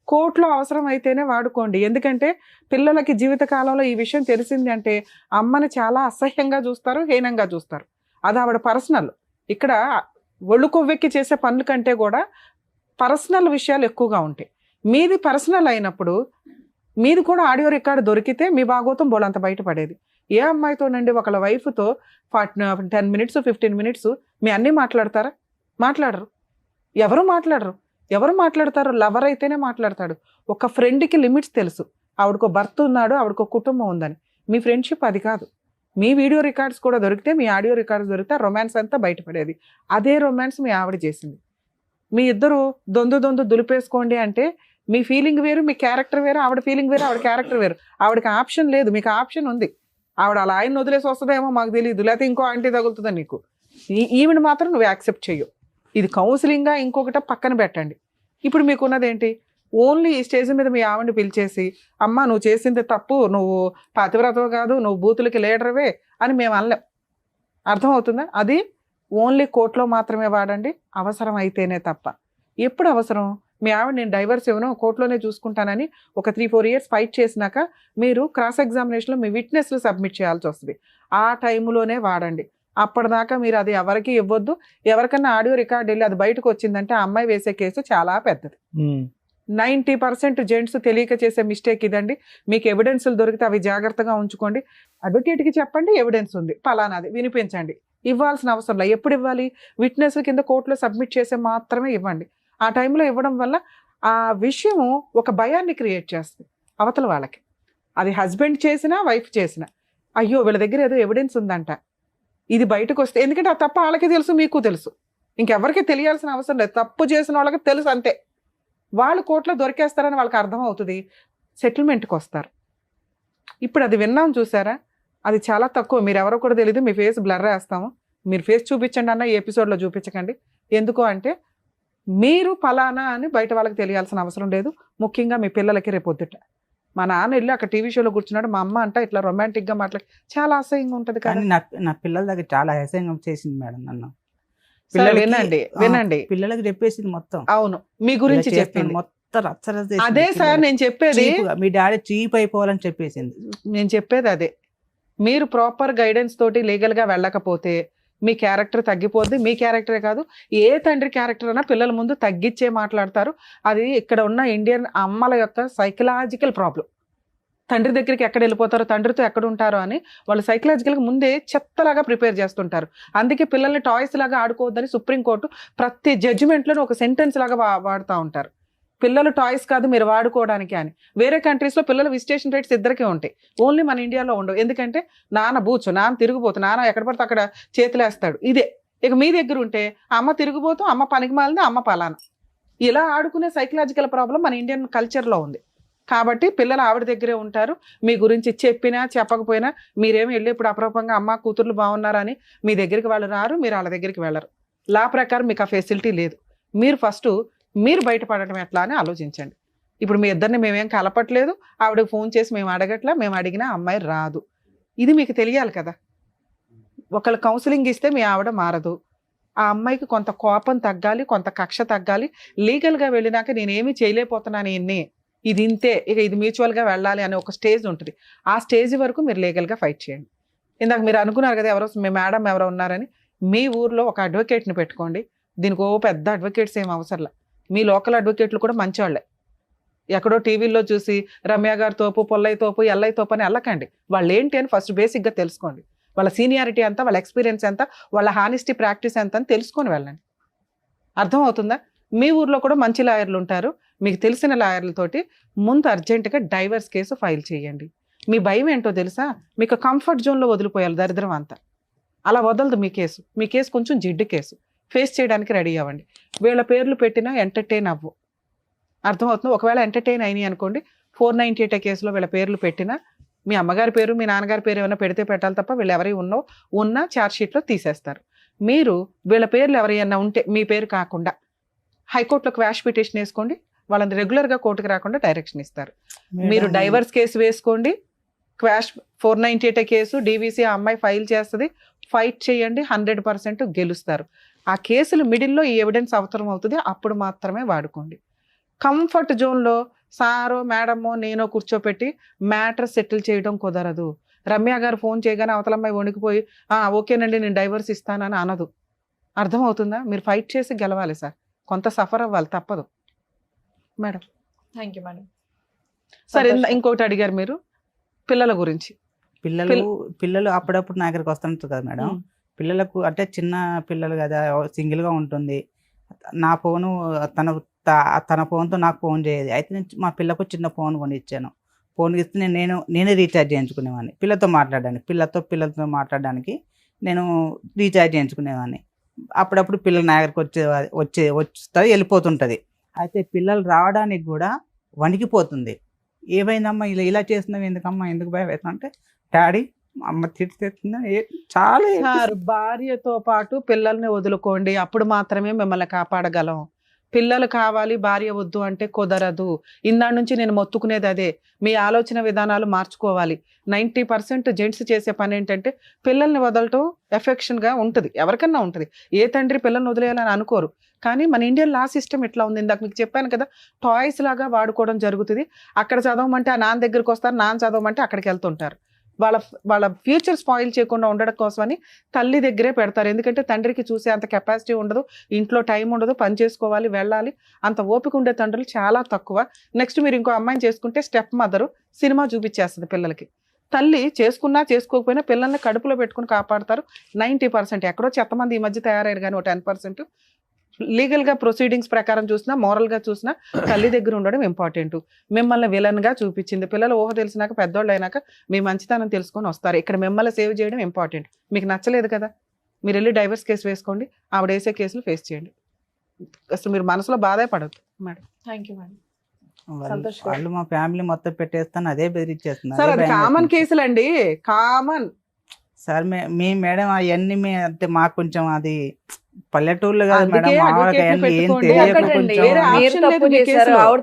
కోర్టులో అవసరం అయితేనే వాడుకోండి. ఎందుకంటే పిల్లలకి జీవితకాలంలో ఈ విషయం తెలిసింది అంటే అమ్మని చాలా అసహ్యంగా చూస్తారు, హీనంగా చూస్తారు. అది ఆవిడ పర్సనల్. ఇక్కడ ఒళ్ళు కొవ్వెక్కి చేసే పనుల కంటే కూడా పర్సనల్ విషయాలు ఎక్కువగా ఉంటాయి. మీది పర్సనల్ అయినప్పుడు మీది కూడా ఆడియో రికార్డు దొరికితే మీ భాగోతం బోలంత బయటపడేది. ఏ అమ్మాయితోనండి ఒకళ్ళ వైఫ్తో 10 minutes 15 minutes మీ అన్నీ మాట్లాడతారా? మాట్లాడరు. ఎవరు మాట్లాడతారు? లవర్ అయితేనే మాట్లాడతాడు. ఒక ఫ్రెండ్కి లిమిట్స్ తెలుసు. ఆవిడకో భర్త ఉన్నాడు, ఆవిడకో కుటుంబం ఉందని. మీ ఫ్రెండ్షిప్ అది కాదు. మీ వీడియో రికార్డ్స్ కూడా దొరికితే, మీ ఆడియో రికార్డ్స్ దొరికితే రొమాన్స్ అంతా బయటపడేది. అదే రొమాన్స్ మీ ఆవిడ చేసింది. మీ ఇద్దరు దొందు దులిపేసుకోండి అంటే మీ ఫీలింగ్ వేరు, మీ క్యారెక్టర్ వేరు, ఆవిడ ఫీలింగ్ వేరు, ఆవిడ క్యారెక్టర్ వేరు. ఆవిడకి ఆప్షన్ లేదు, మీకు ఆప్షన్ ఉంది. ఆవిడ అలా ఆయన వదిలేసి వస్తుందేమో మాకు తెలియదు, లేకపోతే ఇంకో ఆంటీ తగులుతుందా నీకు. ఈవిడ మాత్రం నువ్వు యాక్సెప్ట్ చెయ్యు. ఇది కౌన్సిలింగ్గా ఇంకొకట పక్కన పెట్టండి. ఇప్పుడు మీకున్నదేంటి? ఓన్లీ ఈ స్టేజ్ మీద మీ ఆవిడని పిలిచేసి అమ్మ నువ్వు చేసింది తప్పు, నువ్వు పతివ్రతవు కాదు, నువ్వు బూతులకి లీడర్వే అని మేము అనలేం. అర్థమవుతుందా? అది ఓన్లీ కోర్టులో మాత్రమే వాడండి, అవసరం అయితేనే తప్ప. ఎప్పుడు అవసరం? మీ ఆవిడ నేను డైవర్స్ ఇవ్వను, కోర్టులోనే చూసుకుంటానని ఒక 3-4 years ఫైట్ చేసినాక మీరు క్రాస్ ఎగ్జామినేషన్లో మీ విట్నెస్లు సబ్మిట్ చేయాల్సి వస్తుంది. ఆ టైంలోనే వాడండి. అప్పటిదాకా మీరు అది ఎవరికి ఇవ్వద్దు. ఎవరికన్నా ఆడియో రికార్డ్ వెళ్ళి అది బయటకు వచ్చిందంటే ఆ అమ్మాయి వేసే కేసు చాలా పెద్దది. 90% జెంట్స్ తెలియక చేసే మిస్టేక్ ఇదండి. మీకు ఎవిడెన్స్లు దొరికితే అవి జాగ్రత్తగా ఉంచుకోండి. అడ్వకేట్కి చెప్పండి ఎవిడెన్స్ ఉంది పలానాది వినిపించండి. ఇవ్వాల్సిన అవసరం లేదు. ఎప్పుడు ఇవ్వాలి? విట్నెస్ కింద కోర్టులో సబ్మిట్ చేసే మాత్రమే ఇవ్వండి. ఆ టైంలో ఇవ్వడం వల్ల ఆ విషయం ఒక భయాన్ని క్రియేట్ చేస్తుంది అవతల వాళ్ళకి. అది హస్బెండ్ చేసినా వైఫ్ చేసినా, అయ్యో వీళ్ళ దగ్గర ఏదో ఎవిడెన్స్ ఉందంట, ఇది బయటకు వస్తే, ఎందుకంటే ఆ తప్పు వాళ్ళకి తెలుసు, మీకు తెలుసు, ఇంకెవరికి తెలియాల్సిన అవసరం లేదు. తప్పు చేసిన వాళ్ళకి తెలుసు అంతే. వాళ్ళు కోర్టులో దొరికేస్తారని వాళ్ళకి అర్థం అవుతుంది, సెటిల్మెంట్కి వస్తారు. ఇప్పుడు అది విన్నాం చూసారా, అది చాలా తక్కువ. మీరు ఎవరో కూడా తెలియదు, మీ ఫేస్ బ్లర్ వేస్తాము, మీరు ఫేస్ చూపించండి అన్న ఈ ఎపిసోడ్లో చూపించకండి. ఎందుకు అంటే మీరు ఫలానా అని బయట వాళ్ళకి తెలియాల్సిన అవసరం లేదు. ముఖ్యంగా మీ పిల్లలకి రేపొద్దుట మా నాన్న వెళ్ళి అక్కడ టీవీ షోలో కూర్చున్నాడు, మా అమ్మ అంట ఇట్లా రొమాంటిక్గా మాట్లాడి చాలా అసహ్యంగా ఉంటుంది. కానీ నా పిల్లల దగ్గర చాలా అసహ్యంగా చేసింది మేడం నన్ను. వినండి పిల్లలకి చెప్పేసింది మొత్తం. అవును, మీ గురించి చెప్పింది మొత్తం రచ్చరచ్చ. అదే సార్ నేను చెప్పేది, మీ డాడీ చీప్ అయిపోవాలని చెప్పేసింది. నేను చెప్పేది అదే. మీరు ప్రాపర్ గైడెన్స్ తోటి లీగల్గా వెళ్ళకపోతే మీ క్యారెక్టర్ తగ్గిపోద్ది. మీ క్యారెక్టరే కాదు, ఏ తండ్రి క్యారెక్టర్ అయినా పిల్లల ముందు తగ్గించే మాట్లాడతారు. అది ఇక్కడ ఉన్న ఇండియన్ అమ్మల యొక్క సైకలాజికల్ ప్రాబ్లం. తండ్రి దగ్గరికి ఎక్కడ వెళ్ళిపోతారో, తండ్రితో ఎక్కడ ఉంటారో అని వాళ్ళు సైకలాజికల్గా ముందే చెత్తలాగా ప్రిపేర్ చేస్తుంటారు. అందుకే పిల్లల్ని టాయ్స్ లాగా ఆడుకోవద్దని సుప్రీంకోర్టు ప్రతి జడ్జిమెంట్లోనూ ఒక సెంటెన్స్ లాగా వాడుతూ ఉంటారు. పిల్లలు టాయ్స్ కాదు మీరు వాడుకోవడానికి అని. వేరే కంట్రీస్లో పిల్లలు విజిటేషన్ రైట్స్ ఇద్దరికే ఉంటాయి, ఓన్లీ మన ఇండియాలో ఉండవు. ఎందుకంటే నాన్న బూచు, నాన్న తిరిగిపోతు, నాన్న ఎక్కడ పడితే అక్కడ చేతులేస్తాడు, ఇదే. ఇక మీ దగ్గర ఉంటే అమ్మ తిరిగిపోతూ, అమ్మ పనికి మాలింది, అమ్మ పలానా, ఇలా ఆడుకునే సైకలాజికల్ ప్రాబ్లం మన ఇండియన్ కల్చర్లో ఉంది. కాబట్టి పిల్లలు ఆవిడ దగ్గరే ఉంటారు. మీ గురించి చెప్పినా చెప్పకపోయినా మీరేమి వెళ్ళి ఇప్పుడు అప్రూపంగా అమ్మ కూతుర్లు బాగున్నారని మీ దగ్గరికి వాళ్ళు రారు, మీరు వాళ్ళ దగ్గరికి వెళ్ళరు. లా ప్రకారం మీకు ఆ ఫెసిలిటీ లేదు. మీరు ఫస్ట్ మీరు బయటపడటం ఎట్లా అని ఆలోచించండి. ఇప్పుడు మీ ఇద్దరిని మేమేం కలపట్లేదు, ఆవిడకి ఫోన్ చేసి మేము అడగట్లా, మేము అడిగినా అమ్మాయి రాదు. ఇది మీకు తెలియాలి కదా. ఒకళ్ళు కౌన్సిలింగ్ ఇస్తే మీ ఆవిడ మారదు. ఆ అమ్మాయికి కొంత కోపం తగ్గాలి, కొంత కక్ష తగ్గాలి. లీగల్గా వెళ్ళినాక నేనేమీ చేయలేకపోతున్నాను, ఇది ఇంతే, ఇక ఇది మ్యూచువల్గా వెళ్ళాలి అనే ఒక స్టేజ్ ఉంటుంది. ఆ స్టేజ్ వరకు మీరు లీగల్గా ఫైట్ చేయండి. ఇందాక మీరు అనుకున్నారు కదా ఎవరో మీ మేడం ఎవరో ఉన్నారని, మీ ఊర్లో ఒక అడ్వకేట్ని పెట్టుకోండి. దీనికి పెద్ద అడ్వకేట్స్ ఏం అవసరంలా. మీ లోకల్ అడ్వకేట్లు కూడా మంచివాళ్ళే. ఎక్కడో టీవీల్లో చూసి రమ్య గారి తోపు, పొల్లయ్య తోపు, ఎల్లయ్య తోపు అని వెళ్ళకండి. వాళ్ళు ఏంటి అని ఫస్ట్ బేసిక్గా తెలుసుకోండి. వాళ్ళ సీనియారిటీ ఎంత, వాళ్ళ ఎక్స్పీరియన్స్ ఎంత, వాళ్ళ హానెస్టీ ప్రాక్టీస్ ఎంత అని తెలుసుకొని వెళ్ళండి. అర్థమవుతుందా? మీ ఊర్లో కూడా మంచి లాయర్లు ఉంటారు. మీకు తెలిసిన లాయర్లతోటి ముందు అర్జెంటుగా డైవర్స్ కేసు ఫైల్ చేయండి. మీ భయం ఏంటో తెలుసా? మీకు కంఫర్ట్ జోన్లో వదిలిపోయాలి దరిద్రం అంతా. అలా వదలదు మీ కేసు. మీ కేసు కొంచెం జిడ్డు కేసు, ఫేస్ చేయడానికి రెడీ అవ్వండి. వీళ్ళ పేర్లు పెట్టినా ఎంటర్టైన్ అవ్వు. అర్థమవుతుంది? ఒకవేళ ఎంటర్టైన్ అయినాయి అనుకోండి, 498 కేసులో వీళ్ళ పేర్లు పెట్టినా మీ అమ్మగారి పేరు మీ నాన్నగారి పేరు ఏమైనా పెడితే పెట్టాలి తప్ప వీళ్ళు ఎవరి ఉన్న ఛార్జ్ షీట్లో తీసేస్తారు. మీరు వీళ్ళ పేర్లు ఎవరైనా ఉంటే మీ పేరు కాకుండా హైకోర్టులో క్వాష్ పిటిషన్ వేసుకోండి, వాళ్ళని రెగ్యులర్గా కోర్టుకు రాకుండా డైరెక్షన్ ఇస్తారు. మీరు డైవర్స్ కేసు వేసుకోండి, క్వాష్ 498 కేసు డీవీసీ ఆ అమ్మాయి ఫైల్ చేస్తుంది, ఫైట్ చేయండి, 100% గెలుస్తారు. ఆ కేసులు మిడిల్లో ఈ ఎవిడెన్స్ అవసరం అవుతుంది, అప్పుడు మాత్రమే వాడుకోండి. కంఫర్ట్ జోన్లో సారో మేడమో నేనో కూర్చోపెట్టి మ్యాటర్ సెటిల్ చేయడం కుదరదు. రమ్య గారు ఫోన్ చేయగానే అవతలమ్మాయి వణికిపోయి ఓకేనండి నేను డైవర్స్ ఇస్తానని అనదు. అర్థమవుతుందా? మీరు ఫైట్ చేసి గెలవాలి సార్, కొంత సఫర్ అవ్వాలి, తప్పదు మేడం. Thank you madam. సరే, ఇంకొకటి అడిగారు మీరు పిల్లల గురించి. పిల్లలు అప్పుడప్పుడు నా దగ్గరికి వస్తుంటారు కదా మేడం. పిల్లలకు అంటే చిన్న పిల్లలు కదా, సింగిల్గా ఉంటుంది. నా ఫోను తన ఫోన్తో నాకు ఫోన్ చేయదు. అయితే నేను మా పిల్లకు చిన్న ఫోన్ కొని ఇచ్చాను. ఫోన్ ఇస్తే నేనే రీఛార్జ్ చేయించుకునేవాడిని పిల్లలతో మాట్లాడడానికి నేను రీఛార్జ్ చేయించుకునేవాడిని. అప్పుడప్పుడు పిల్లలు నా దగ్గరికి వస్తుంది, వెళ్ళిపోతుంటుంది. అయితే పిల్లలు రావడానికి కూడా వణికిపోతుంది. ఏమైందమ్మా ఇలా చేస్తున్నావు, ఎందుకమ్మా, ఎందుకు భయం అవుతుంది అంటే డాడీ అమ్మ తిడుతుందా. చాలా భార్యతో పాటు పిల్లల్ని వదులుకోండి, అప్పుడు మాత్రమే మిమ్మల్ని కాపాడగలం. పిల్లలు కావాలి భార్య వద్దు అంటే కుదరదు. ఇందా నుంచి నేను మొత్తుకునేది అదే, మీ ఆలోచన విధానాలు మార్చుకోవాలి. 90% జెంట్స్ చేసే పని ఏంటంటే పిల్లల్ని వదలటం ఎఫెక్షన్గా ఉంటుంది, ఎవరికన్నా ఉంటుంది. ఏ తండ్రి పిల్లల్ని వదిలేయాలని అనుకోరు. కానీ మన ఇండియన్ లా సిస్టమ్ ఇట్లా ఉంది. ఇందాక మీకు చెప్పాను కదా, టాయ్స్ లాగా వాడుకోవడం జరుగుతుంది. అక్కడ చదవమంటే ఆ నాన్న దగ్గరికి వస్తారు, నాన్న చదవమంటే అక్కడికి వెళ్తుంటారు. వాళ్ళ ఫ్యూచర్ స్పాయిల్ చేయకుండా ఉండడం కోసమని తల్లి దగ్గరే పెడతారు. ఎందుకంటే తండ్రికి చూసే అంత కెపాసిటీ ఉండదు, ఇంట్లో టైం ఉండదు, పని చేసుకోవాలి, వెళ్ళాలి, అంత ఓపిక ఉండే తండ్రులు చాలా తక్కువ. నెక్స్ట్ మీరు ఇంకో అమ్మాయిని చేసుకుంటే స్టెప్ మదరు సినిమా చూపించేస్తుంది పిల్లలకి. తల్లి చేసుకున్నా చేసుకోకపోయినా పిల్లల్ని కడుపులో పెట్టుకుని కాపాడతారు 90%. ఎక్కడో చెత్తమంది ఈ మధ్య తయారయ్యారు, కానీ 10% లీగల్గా ప్రొసీడింగ్స్ ప్రకారం చూసినా, మోరల్గా చూసినా తల్లి దగ్గర ఉండడం ఇంపార్టెంట్. మిమ్మల్ని విలన్గా చూపించింది. పిల్లలు ఊహ తెలిసినాక, పెద్దోళ్ళు అయినాక మీ మంచితనం తెలుసుకొని వస్తారు. ఇక్కడ మిమ్మల్ని సేవ్ చేయడం ఇంపార్టెంట్. మీకు నచ్చలేదు కదా, మీరు వెళ్ళి డైవర్స్ కేసు వేసుకోండి, ఆవిడ వేసే కేసులు ఫేస్ చేయండి. అసలు మీరు మనసులో బాధే పడద్దు మేడం. Thank you madam. వాళ్ళు మా ఫ్యామిలీ మొత్తం పెట్టేస్తాను, అదే బెదిరించేస్తున్నారు. సార్ అది కామన్ కేసులు అండి, కామన్. సార్ మీ మేడం అవన్నీ అంటే మాకు కొంచెం అది పల్లెటూర్లు కాదు మేడం, ఆవిడ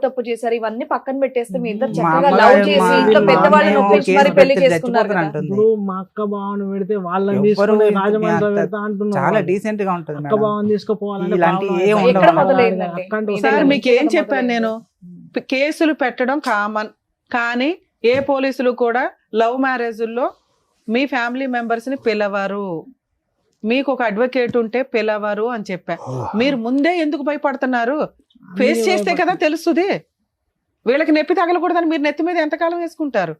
తప్పు చేశారు, ఇవన్నీ పక్కన పెట్టేస్తే మీ ఇద్దరు చక్కగా లవ్ చేసి ఇంట్లో పెద్దవాళ్ళని ఒప్పించి మరి పెళ్లి చేసుకున్నారు. ఇప్పుడు మా అక్క బావని పెడితే వాళ్ళని తీసుకుని రాజమండ్రి పెడతా అంటున్నారు. చాలా డీసెంట్ గా ఉంటుంది అక్క బావని తీసుకుపోవాలని ఎక్కడ మొదలైందండి? సార్ మీకు ఏం చెప్పాను నేను, కేసులు పెట్టడం కామన్, కానీ ఏ పోలీసులు కూడా లవ్ మ్యారేజ్ల్లో మీ ఫ్యామిలీ మెంబర్స్ ని పిలవరు. మీకు ఒక అడ్వకేట్ ఉంటే పిలవరు అని చెప్పా. మీరు ముందే ఎందుకు భయపడుతున్నారు? ఫేస్ చేస్తే కదా తెలుస్తుంది. వీళ్ళకి నొప్పి తగలకూడదని మీరు నెత్తి మీద ఎంతకాలం వేసుకుంటారు?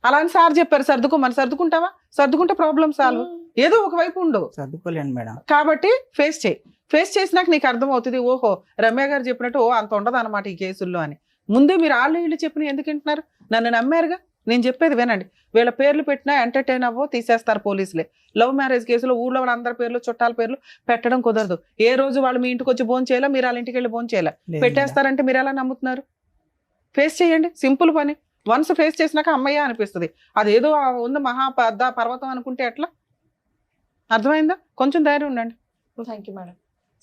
అలా అని సార్ చెప్పారు సర్దుకోమని. సర్దుకుంటావా? సర్దుకుంటే ప్రాబ్లం సాల్వ్. ఏదో ఒక వైపు ఉండవు, సర్దుకోలేండి మేడం. కాబట్టి ఫేస్ చేయి. ఫేస్ చేసినాక నీకు అర్థం అవుతుంది, ఓహో రమ్య గారు చెప్పినట్టు అంత ఉండదు అనమాట ఈ కేసుల్లో అని. ముందే మీరు వీళ్ళు చెప్పిన ఎందుకు వింటున్నారు? నన్ను నమ్మారుగా, నేను చెప్పేది వినండి. వీళ్ళ పేర్లు పెట్టినా ఎంటర్టైన్ అవ్వో తీసేస్తారు పోలీసులే. లవ్ మ్యారేజ్ కేసులో ఊళ్ళో వాళ్ళ అందరి పేర్లు, చుట్టాల పేర్లు పెట్టడం కుదరదు. ఏ రోజు వాళ్ళు మీ ఇంటికి వచ్చి భోజనం చేయాలా, మీరు వాళ్ళ ఇంటికి వెళ్ళి భోజనం చేయాలా, పెట్టేస్తారంటే మీరు ఎలా నమ్ముతున్నారు? ఫేస్ చేయండి, సింపుల్ పని. వన్స్ ఫేస్ చేసినాక అమ్మయ్య అనిపిస్తుంది. అదేదో ఉంది మహా పెద్ద పర్వతం అనుకుంటే ఎట్లా? అర్థమైందా? కొంచెం ధైర్యం ఉండండి. Thank you madam.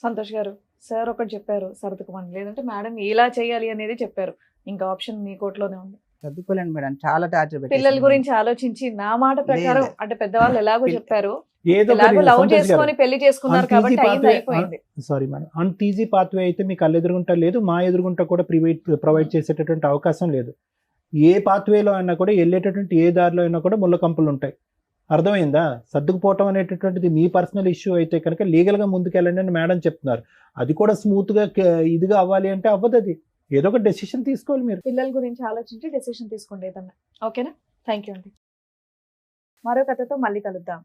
సంతోష్ గారు, సార్ ఒకటి చెప్పారు సర్దుకోమని, లేదంటే మేడం ఇలా చేయాలి అనేది చెప్పారు. ఇంకా ఆప్షన్ మీ కోర్టులోనే ఉంది. చదువుకోలేండి మేడం, చాలా టార్చర్. పిల్లల గురించి ఆలోచించి నా మాట ప్రకారం అంటే పెద్దవాళ్ళు ఎలాగో చెప్పారు, ఏదో లవ్ చేసుకొని పెళ్లి చేసుకున్నారు కాబట్టి అయిపోయింది. సారీ మేడం, అంత ఈజీ పాత్వే అయితే మీ కళ్ళు ఎదురుగుంటా లేదు, మా ఎదురుగుంటా కూడా ప్రొవైడ్ చేసేటటువంటి అవకాశం లేదు. ఏ పాత్వేలో అయినా కూడా వెళ్ళేటటువంటి ఏ దారిలో అయినా కూడా ముళ్ళ కంపులు ఉంటాయి. అర్థమైందా? సర్దుకుపోవటం అనేటటువంటిది మీ పర్సనల్ ఇష్యూ అయితే కనుక లీగల్గా ముందుకెళ్ళండి అని మేడం చెప్తున్నారు. అది కూడా స్మూత్గా ఇదిగా అవ్వాలి అంటే అవ్వదు. అది ఏదో ఒక డెసిషన్ తీసుకోవాలి. మీరు పిల్లల గురించి ఆలోచించి డెసిషన్ తీసుకోండి ఏదన్నా. ఓకేనా? థ్యాంక్ యూ అండి. మరో కథతో మళ్ళీ కలుద్దాం.